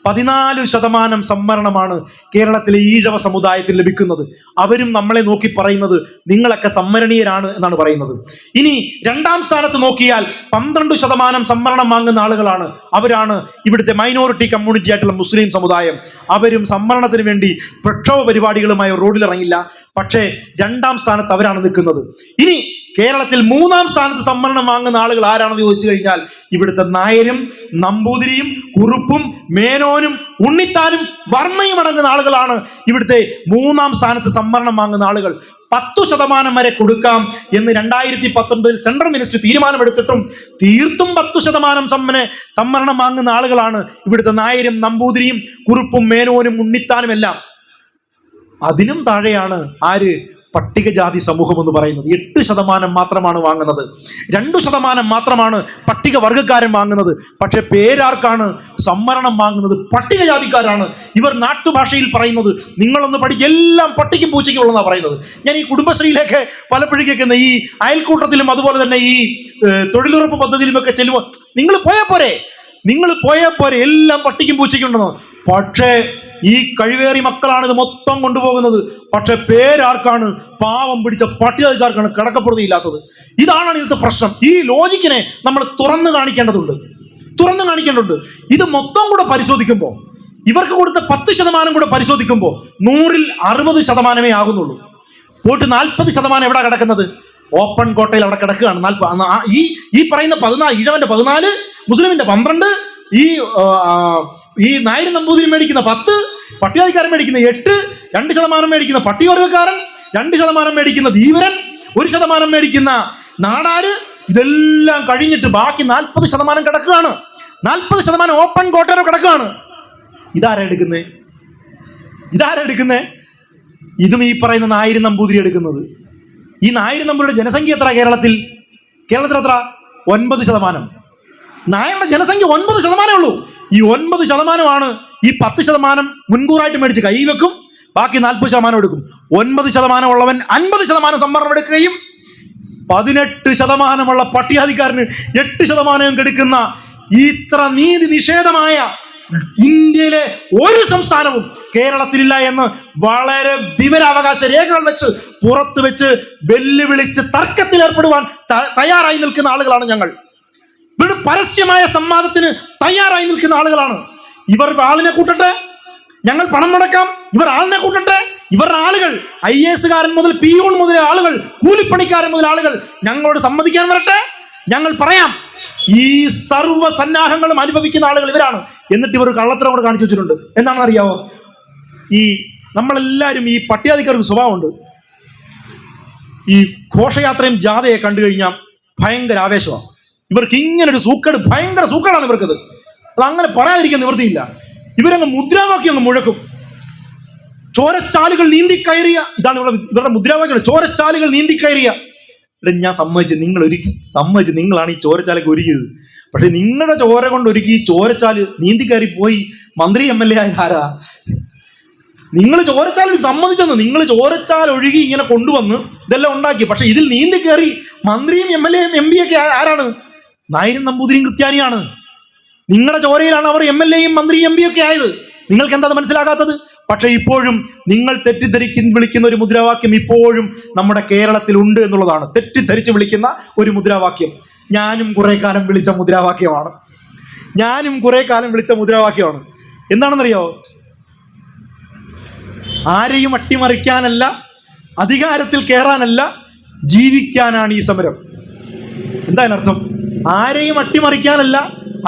14% സംവരണമാണ് കേരളത്തിലെ ഈഴവ സമുദായത്തിന് ലഭിക്കുന്നത്. അവരും നമ്മളെ നോക്കി പറയുന്നത് നിങ്ങളൊക്കെ സംവരണീയരാണ് എന്നാണ് പറയുന്നത്. ഇനി രണ്ടാം സ്ഥാനത്ത് നോക്കിയാൽ 12% സംവരണം വാങ്ങുന്ന ആളുകളാണ്. അവരാണ് ഇവിടുത്തെ മൈനോറിറ്റി കമ്മ്യൂണിറ്റി ആയിട്ടുള്ള മുസ്ലിം സമുദായം. അവരും സംവരണത്തിന് വേണ്ടി പ്രക്ഷോഭ പരിപാടികളുമായി റോഡിലിറങ്ങില്ല. പക്ഷേ രണ്ടാം സ്ഥാനത്ത് അവരാണ് നിൽക്കുന്നത്. ഇനി കേരളത്തിൽ 3-ാം സ്ഥാനത്ത് സംവരണം വാങ്ങുന്ന ആളുകൾ ആരാണെന്ന് ചോദിച്ചു കഴിഞ്ഞാൽ ഇവിടുത്തെ നായരും നമ്പൂതിരിയും കുറുപ്പും മേനോനും ഉണ്ണിത്താനും വർമ്മയും അടങ്ങുന്ന ആളുകളാണ് ഇവിടുത്തെ 3-ാം സ്ഥാനത്ത് സംവരണം വാങ്ങുന്ന ആളുകൾ. 10% വരെ കൊടുക്കാം എന്ന് 2019 സെൻട്രൽ മിനിസ്റ്റർ തീരുമാനമെടുത്തിട്ടും തീർത്തും 10% സംവരണം വാങ്ങുന്ന ആളുകളാണ് ഇവിടുത്തെ നായരും നമ്പൂതിരിയും കുറുപ്പും മേനോനും ഉണ്ണിത്താനും എല്ലാം. അതിനും താഴെയാണ് ആര്? പട്ടികജാതി സമൂഹം എന്ന് പറയുന്നത്. 8% മാത്രമാണ് വാങ്ങുന്നത്. 2% മാത്രമാണ് പട്ടികവർഗക്കാരൻ വാങ്ങുന്നത്. പക്ഷെ പേരാർക്കാണ് സംവരണം വാങ്ങുന്നത്? പട്ടികജാതിക്കാരാണ്. ഇവർ നാട്ടുഭാഷയിൽ പറയുന്നത് നിങ്ങളൊന്ന് പഠിക്കുക, എല്ലാം പട്ടിക്കും പൂച്ചയ്ക്കും ഉള്ളതാണ് പറയുന്നത്. ഞാൻ ഈ കുടുംബശ്രീയിലേക്ക് പലപ്പോഴും കേൾക്കുന്ന ഈ അയൽക്കൂട്ടത്തിലും അതുപോലെ തന്നെ ഈ തൊഴിലുറപ്പ് പദ്ധതിയിലുമൊക്കെ ചെല്ലുമ്പോൾ നിങ്ങൾ പോയാൽ പോരെ എല്ലാം പട്ടിക്കും പൂച്ചയ്ക്കും ഉണ്ടെന്ന്. പക്ഷേ ഈ കഴിവേറി മക്കളാണ് ഇത് മൊത്തം കൊണ്ടുപോകുന്നത്. പക്ഷെ പേരാർക്കാണ്? പാവം പിടിച്ച പട്ടികജാതിക്കാർക്കാണ് കിടക്കപ്പെടുത്തിയില്ലാത്തത്. ഇതാണ് ഇന്നത്തെ പ്രശ്നം. ഈ ലോജിക്കിനെ നമ്മൾ തുറന്നു കാണിക്കേണ്ടതുണ്ട്. ഇത് മൊത്തം കൂടെ പരിശോധിക്കുമ്പോൾ, ഇവർക്ക് കൊടുത്ത 10% കൂടെ പരിശോധിക്കുമ്പോൾ 100-ൽ 60% ആകുന്നുള്ളൂ. പോയിട്ട് 40% എവിടെ കിടക്കുന്നത്? ഓപ്പൺ കോട്ടയിൽ അവിടെ കിടക്കുകയാണ്. ഈ പറയുന്ന 14, ഈഴവന്റെ 14, മുസ്ലിമിന്റെ 12, ഈ നായരും നമ്പൂതിരി മേടിക്കുന്ന 10, പട്ടികജാതിക്കാരൻ മേടിക്കുന്ന 8, 2% മേടിക്കുന്ന പട്ടികവർഗക്കാരൻ, 2% മേടിക്കുന്ന ധീവരൻ, 1% മേടിക്കുന്ന നാടാര്. ഇതെല്ലാം കഴിഞ്ഞിട്ട് ബാക്കി 40% കിടക്കുകയാണ്. 40% ഓപ്പൺ കോട്ടയിലോ കിടക്കുകയാണ്. ഇതാരാ എടുക്കുന്നേ? ഇതും ഈ പറയുന്ന നായരും നമ്പൂതിരി എടുക്കുന്നത്. ഈ നായരും നമ്പൂതിരിയുടെ ജനസംഖ്യ എത്ര കേരളത്തിൽ എത്ര? 9%. നായരുടെ ജനസംഖ്യ 9% ഉള്ളൂ. ഈ 9%ആണ് ഈ 10% മുൻകൂറായിട്ട് മേടിച്ച് കൈവെക്കും, ബാക്കി 40% എടുക്കും. 9% ഉള്ളവൻ 50% സംവരണം എടുക്കുകയും 18% പട്ടികജാതിക്കാരന് 8% കെടുക്കുന്ന ഇത്ര നീതി നിഷേധമായ ഇന്ത്യയിലെ ഒരു സംസ്ഥാനവും കേരളത്തിലില്ല എന്ന് വളരെ വിവരാവകാശ രേഖകൾ വെച്ച് പുറത്ത് വെച്ച് വെല്ലുവിളിച്ച് തർക്കത്തിൽ ഏർപ്പെടുവാൻ തയ്യാറായി നിൽക്കുന്ന ആളുകളാണ് ഞങ്ങൾ. ഇവരുടെ പരസ്യമായ സംവാദത്തിന് തയ്യാറായി നിൽക്കുന്ന ആളുകളാണ്. ഇവർ ആളിനെ കൂട്ടട്ടെ, ഞങ്ങൾ പണം മുടക്കാം. ഇവർ ആളിനെ കൂട്ടട്ടെ. ഇവരുടെ ആളുകൾ IAS മുതൽ പിയൂൺ മുതൽ ആളുകൾ, കൂലിപ്പണിക്കാരൻ മുതൽ ആളുകൾ ഞങ്ങളോട് സമ്മതിക്കാൻ വരട്ടെ. ഞങ്ങൾ പറയാം ഈ സർവ്വ സന്നാഹങ്ങളും അനുഭവിക്കുന്ന ആളുകൾ ഇവരാണ്. എന്നിട്ട് ഇവർ കള്ളത്തരം കൂടെ കാണിച്ചു വെച്ചിട്ടുണ്ട്. എന്താണെന്ന് അറിയാവോ? ഈ നമ്മളെല്ലാവരും ഈ പട്ടികജാതിക്കാർക്ക് സ്വഭാവമുണ്ട്. ഈ ഘോഷയാത്രയും ജാഥയെ കണ്ടു കഴിഞ്ഞാൽ ഭയങ്കര ആവേശമാണ് ഇവർക്ക്. ഇങ്ങനൊരു സൂക്കേട്, ഭയങ്കര സൂക്കേടാണ് ഇവർക്കത്. അത് അങ്ങനെ പറയാതിരിക്കാൻ നിവൃത്തിയില്ല. ഇവരങ്ങ് മുദ്രാവാക്യം അങ്ങ് മുഴക്കും. ചോരച്ചാലുകൾ നീന്തിക്കയറിയ, ഇതാണ് ഇവരുടെ മുദ്രാവാക്യം. ചോരച്ചാലുകൾ നീന്തിക്കയറിയ. ഞാൻ സമ്മതിച്ച് നിങ്ങളാണ് ഈ ചോരച്ചാലൊക്കെ ഒരുക്കിയത്. പക്ഷെ നിങ്ങളുടെ ചോര കൊണ്ട് ഒരുക്കി ചോരച്ചാല് നീന്തിക്കയറി പോയി മന്ത്രി MLA ആയ ആരാ? നിങ്ങൾ ചോരച്ചാൽ സമ്മതിച്ചെന്ന്. നിങ്ങൾ ചോരച്ചാൽ ഒഴുകി ഇങ്ങനെ കൊണ്ടുവന്ന് ഇതെല്ലാം ഉണ്ടാക്കി. പക്ഷെ ഇതിൽ നീന്തിക്കയറി മന്ത്രിയും MLA യും MP ഒക്കെ ആരാണ്? നായരും നമ്പൂതിരിയും ക്രിസ്ത്യാനിയാണ്. നിങ്ങളുടെ ചോരയിലാണ് അവർ MLA യും മന്ത്രിയും MP ഒക്കെ ആയത്. നിങ്ങൾക്ക് എന്താ മനസ്സിലാകാത്തത്? പക്ഷെ ഇപ്പോഴും നിങ്ങൾ വിളിക്കുന്ന ഒരു മുദ്രാവാക്യം ഇപ്പോഴും നമ്മുടെ കേരളത്തിൽ ഉണ്ട് എന്നുള്ളതാണ്. തെറ്റിദ്ധരിച്ച് വിളിക്കുന്ന ഒരു മുദ്രാവാക്യം. ഞാനും കുറെ കാലം വിളിച്ച മുദ്രാവാക്യമാണ്. എന്താണെന്നറിയോ? ആരെയും അട്ടിമറിക്കാനല്ല, അധികാരത്തിൽ കയറാനല്ല, ജീവിക്കാനാണ് ഈ സമരം. എന്താ അതിനർത്ഥം? ആരെയും അട്ടിമറിക്കാനല്ല,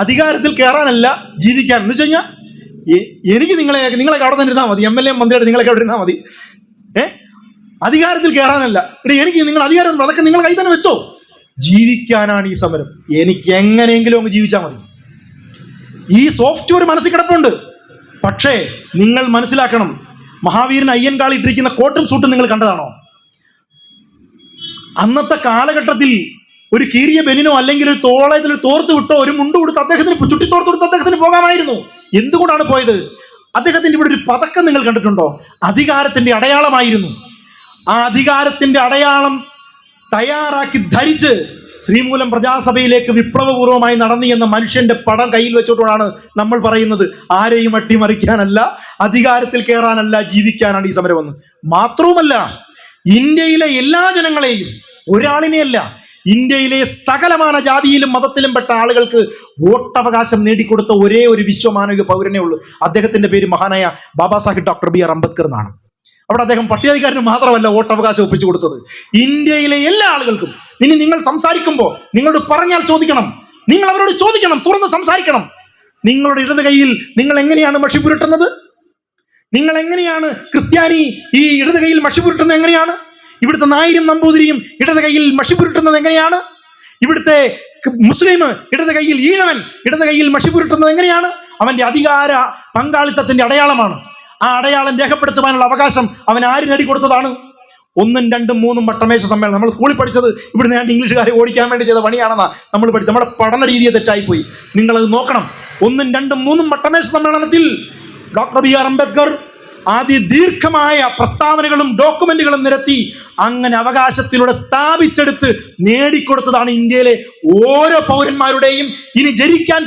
അധികാരത്തിൽ കയറാനല്ല, ജീവിക്കാൻ. എന്ന് വെച്ച് കഴിഞ്ഞാൽ എനിക്ക് നിങ്ങളെ അവിടെ തന്നെ ഇരുന്നാൽ മതി, MLA മന്ത്രിയായിട്ട് നിങ്ങളൊക്കെ അവിടെ ഇരുന്നാൽ മതി. അധികാരത്തിൽ കയറാനല്ല. എനിക്ക് നിങ്ങൾ അധികാരം, അതൊക്കെ നിങ്ങൾ കൈ തന്നെ വെച്ചോ. ജീവിക്കാനാണ് ഈ സമരം. എനിക്ക് എങ്ങനെയെങ്കിലും അങ്ങ് ജീവിച്ചാൽ മതി. ഈ സോഫ്റ്റ്വെയർ മനസ്സിൽ കിടപ്പുണ്ട്. പക്ഷേ നിങ്ങൾ മനസ്സിലാക്കണം, മഹാവീരൻ അയ്യൻകാളി ഇട്ടിരിക്കുന്ന കോട്ടും സൂട്ടും നിങ്ങൾ കണ്ടതാണോ? അന്നത്തെ കാലഘട്ടത്തിൽ ഒരു കീറിയ ബെനിനോ അല്ലെങ്കിൽ ഒരു തോളത്തിൽ തോർത്ത് വിട്ടോ ഒരു മുണ്ട് കൊടുത്ത് അദ്ദേഹത്തിന് ചുട്ടിത്തോർത്ത് കൊടുത്ത് അദ്ദേഹത്തിന് പോകാമായിരുന്നു. എന്തുകൊണ്ടാണ് പോയത്? അദ്ദേഹത്തിന്റെ ഇവിടെ ഒരു പതക്കം നിങ്ങൾ കണ്ടിട്ടുണ്ടോ? അധികാരത്തിന്റെ അടയാളമായിരുന്നു. ആ അധികാരത്തിന്റെ അടയാളം തയ്യാറാക്കി ധരിച്ച് ശ്രീമൂലം പ്രജാസഭയിലേക്ക് വിപ്ലവപൂർവ്വമായി നടന്നു എന്ന മനുഷ്യന്റെ പടം കയ്യിൽ വെച്ചുകൊണ്ടാണ് നമ്മൾ പറയുന്നത് ആരെയും അട്ടിമറിക്കാനല്ല, അധികാരത്തിൽ കയറാനല്ല, ജീവിക്കാനാണ് ഈ സമരമെന്ന്. മാത്രവുമല്ല, ഇന്ത്യയിലെ എല്ലാ ജനങ്ങളെയും, ഒരാളിനെയല്ല, ഇന്ത്യയിലെ സകലമാന ജാതിയിലും മതത്തിലും പെട്ട ആളുകൾക്ക് വോട്ടവകാശം നേടിക്കൊടുത്ത ഒരേ ഒരു വിശ്വമാനവിക പൗരനേ ഉള്ളൂ. അദ്ദേഹത്തിന്റെ പേര് മഹാനായ Baba Sahib doctor B R Ambedkar എന്നാണ്. അവിടെ അദ്ദേഹം പട്ടികജാതിക്കാരന് മാത്രമല്ല വോട്ടവകാശം ഒപ്പിച്ചു കൊടുത്തത്, ഇന്ത്യയിലെ എല്ലാ ആളുകൾക്കും. ഇനി നിങ്ങൾ സംസാരിക്കുമ്പോൾ നിങ്ങളോട് പറഞ്ഞാൽ ചോദിക്കണം, നിങ്ങൾ അവരോട് ചോദിക്കണം, തുറന്ന് സംസാരിക്കണം. നിങ്ങളുടെ ഇടത് കൈയിൽ നിങ്ങൾ എങ്ങനെയാണ് മഷി പുരട്ടുന്നത്? നിങ്ങൾ എങ്ങനെയാണ് ക്രിസ്ത്യാനി ഈ ഇടത് കൈയിൽ മഷി പുരട്ടുന്നത്? എങ്ങനെയാണ് ഇവിടുത്തെ നായരും നമ്പൂതിരിയും ഇടത് കൈയിൽ മഷി പുരട്ടുന്നത്? എങ്ങനെയാണ് ഇവിടുത്തെ മുസ്ലിം ഇടത് കൈയിൽ, ഈഴവൻ ഇടത് കൈയിൽ മഷി പുരട്ടുന്നത്? എങ്ങനെയാണ്? അവന്റെ അധികാര പങ്കാളിത്തത്തിന്റെ അടയാളമാണ്. ആ അടയാളം രേഖപ്പെടുത്തുവാനുള്ള അവകാശം അവൻ ആര് നേടിക്കൊടുത്തതാണ്? 1, 2, 3 വട്ടമേശ സമ്മേളനം. നമ്മൾ സ്കൂളിൽ പഠിച്ചത് ഇവിടുന്ന് ഞാൻ ഇംഗ്ലീഷുകാരെ ഓടിക്കാൻ വേണ്ടി ചെയ്ത പണിയാണെന്നാ നമ്മൾ പഠിച്ചത്. നമ്മുടെ പഠന രീതിയെ തെറ്റായിപ്പോയി. നിങ്ങളത് നോക്കണം. 1, 2, 3 വട്ടമേശ സമ്മേളനത്തിൽ ഡോക്ടർ ബി ആർ അംബേദ്കർ അതിദീർഘമായ പ്രസ്താവനകളും ഡോക്യുമെന്റുകളും നിരത്തി അങ്ങനെ അവകാശത്തിലൂടെ സ്ഥാപിച്ചെടുത്ത് നേടിക്കൊടുത്തതാണ് ഇന്ത്യയിലെ ഓരോ പൗരന്മാരുടെയും, ഇനി ജനിക്കാൻ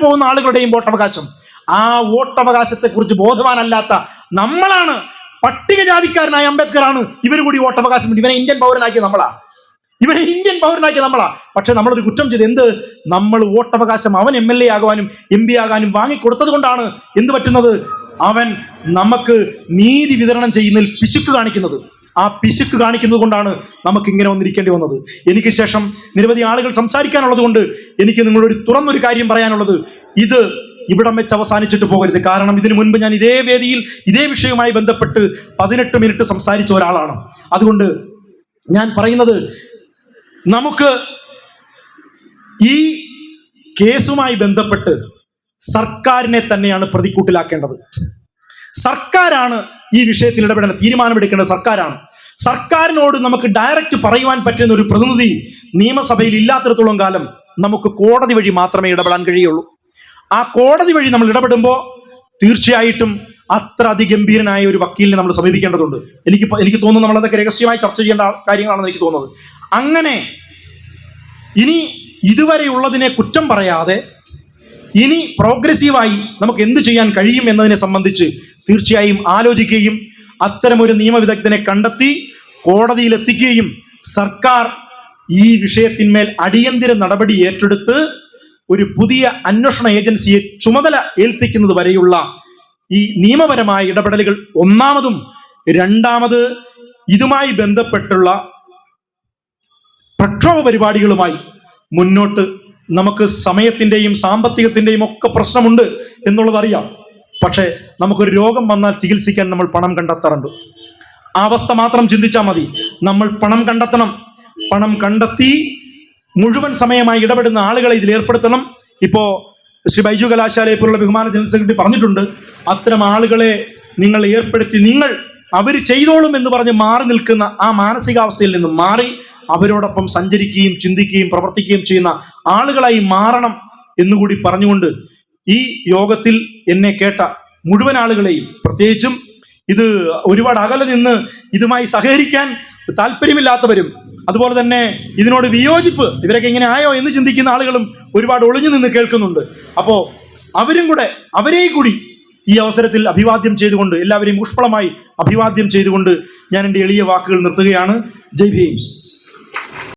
പോകുന്ന ആളുകളുടെയും വോട്ടവകാശം. ആ വോട്ടവകാശത്തെക്കുറിച്ച് ബോധവാനല്ലാത്ത നമ്മളാണ്, പട്ടികജാതിക്കാരനായ അംബേദ്കറാണ് ഇവന് കൂടി വോട്ടവകാശം. ഇവനെ ഇന്ത്യൻ പൗരനാക്കിയ നമ്മളാ. പക്ഷെ നമ്മളൊരു കുറ്റം ചെയ്ത്, എന്ത്? നമ്മൾ വോട്ടവകാശം അവൻ MLA ആകുവാനും MP ആകാനും വാങ്ങിക്കൊടുത്തത് കൊണ്ടാണ് എന്ത് പറ്റുന്നത്? അവൻ നമുക്ക് നീതി വിതരണം ചെയ്യുന്നതിൽ പിശുക്ക് കാണിക്കുന്നത്. ആ പിശുക്ക് കാണിക്കുന്നത് കൊണ്ടാണ് നമുക്ക് ഇങ്ങനെ വന്നിരിക്കേണ്ടി വന്നത്. എനിക്ക് ശേഷം നിരവധി ആളുകൾ സംസാരിക്കാനുള്ളത് കൊണ്ട് എനിക്ക് നിങ്ങളൊരു തുറന്നൊരു കാര്യം പറയാനുള്ളത്, ഇത് ഇവിടം വെച്ച് അവസാനിച്ചിട്ട് പോകരുത്. കാരണം ഇതിനു മുൻപ് ഞാൻ ഇതേ വേദിയിൽ ഇതേ വിഷയവുമായി ബന്ധപ്പെട്ട് 18 മിനിറ്റ് സംസാരിച്ച ഒരാളാണ്. അതുകൊണ്ട് ഞാൻ പറയുന്നത്, നമുക്ക് ഈ കേസുമായി ബന്ധപ്പെട്ട് സർക്കാരിനെ തന്നെയാണ് പ്രതിക്കൂട്ടിലാക്കേണ്ടത്. സർക്കാരാണ് ഈ വിഷയത്തിൽ ഇടപെടേണ്ട, തീരുമാനമെടുക്കേണ്ടത് സർക്കാരാണ്. സർക്കാരിനോട് നമുക്ക് ഡയറക്റ്റ് പറയുവാൻ പറ്റുന്ന ഒരു പ്രതിനിധി നിയമസഭയിൽ ഇല്ലാത്തിടത്തോളം കാലം നമുക്ക് കോടതി വഴി മാത്രമേ ഇടപെടാൻ കഴിയുള്ളൂ. ആ കോടതി വഴി നമ്മൾ ഇടപെടുമ്പോൾ തീർച്ചയായിട്ടും അത്ര അതിഗംഭീരനായ ഒരു വക്കീലിനെ നമ്മൾ സമീപിക്കേണ്ടതുണ്ട്. എനിക്ക് തോന്നുന്നു നമ്മളതൊക്കെ രഹസ്യമായി ചർച്ച ചെയ്യേണ്ട കാര്യങ്ങളാണെന്ന് എനിക്ക് തോന്നുന്നത്. അങ്ങനെ ഇനി ഇതുവരെയുള്ളതിനെ കുറ്റം പറയാതെ ഇനി പ്രോഗ്രസീവായി നമുക്ക് എന്ത് ചെയ്യാൻ കഴിയും എന്നതിനെ സംബന്ധിച്ച് തീർച്ചയായും ആലോചിക്കുകയും അത്തരമൊരു നിയമവിദഗ്ധനെ കണ്ടെത്തി കോടതിയിൽ എത്തിക്കുകയും സർക്കാർ ഈ വിഷയത്തിന്മേൽ അടിയന്തര നടപടി ഏറ്റെടുത്ത് ഒരു പുതിയ അന്വേഷണ ഏജൻസിയെ ചുമതല ഏൽപ്പിക്കുന്നത് വരെയുള്ള ഈ നിയമപരമായ ഇടപെടലുകൾ ഒന്നാമതും, രണ്ടാമത് ഇതുമായി ബന്ധപ്പെട്ടുള്ള പ്രക്ഷോഭ പരിപാടികളുമായി മുന്നോട്ട് നമുക്ക് സമയത്തിൻ്റെയും സാമ്പത്തികത്തിൻ്റെയും ഒക്കെ പ്രശ്നമുണ്ട് എന്നുള്ളതറിയാം. പക്ഷേ നമുക്കൊരു രോഗം വന്നാൽ ചികിത്സിക്കാൻ നമ്മൾ പണം കണ്ടെത്താറുണ്ട്. ആ അവസ്ഥ മാത്രം ചിന്തിച്ചാൽ മതി. നമ്മൾ പണം കണ്ടെത്തണം. പണം കണ്ടെത്തി മുഴുവൻ സമയമായി ഇടപെടുന്ന ആളുകളെ ഇതിൽ ഏർപ്പെടുത്തണം. ഇപ്പോൾ ശ്രീ ബൈജു കലാശാലയെ പോലുള്ള ബഹുമാന ജനറൽ സെക്രട്ടറി പറഞ്ഞിട്ടുണ്ട്, അത്തരം ആളുകളെ നിങ്ങൾ ഏർപ്പെടുത്തി അവർ ചെയ്തോളും എന്ന് പറഞ്ഞ് മാറി നിൽക്കുന്ന ആ മാനസികാവസ്ഥയിൽ നിന്ന് മാറി അവരോടൊപ്പം സഞ്ചരിക്കുകയും ചിന്തിക്കുകയും പ്രവർത്തിക്കുകയും ചെയ്യുന്ന ആളുകളായി മാറണം എന്നുകൂടി പറഞ്ഞുകൊണ്ട് ഈ യോഗത്തിൽ എന്നെ കേട്ട മുഴുവൻ ആളുകളെയും, പ്രത്യേകിച്ചും ഇത് ഒരുപാട് അകലെ നിന്ന് ഇതുമായി സഹകരിക്കാൻ താല്പര്യമില്ലാത്തവരും അതുപോലെ തന്നെ ഇതിനോട് വിയോജിപ്പ്, ഇവരൊക്കെ ഇങ്ങനെ ആയോ എന്ന് ചിന്തിക്കുന്ന ആളുകളും ഒരുപാട് ഒളിഞ്ഞു നിന്ന് കേൾക്കുന്നുണ്ട്. അപ്പോൾ അവരെയും കൂടി ഈ അവസരത്തിൽ അഭിവാദ്യം ചെയ്തുകൊണ്ട്, എല്ലാവരെയും ഊഷ്മളമായി അഭിവാദ്യം ചെയ്തുകൊണ്ട് ഞാൻ എൻ്റെ എളിയ വാക്കുകൾ നിർത്തുകയാണ്. ജയ് ഭീം.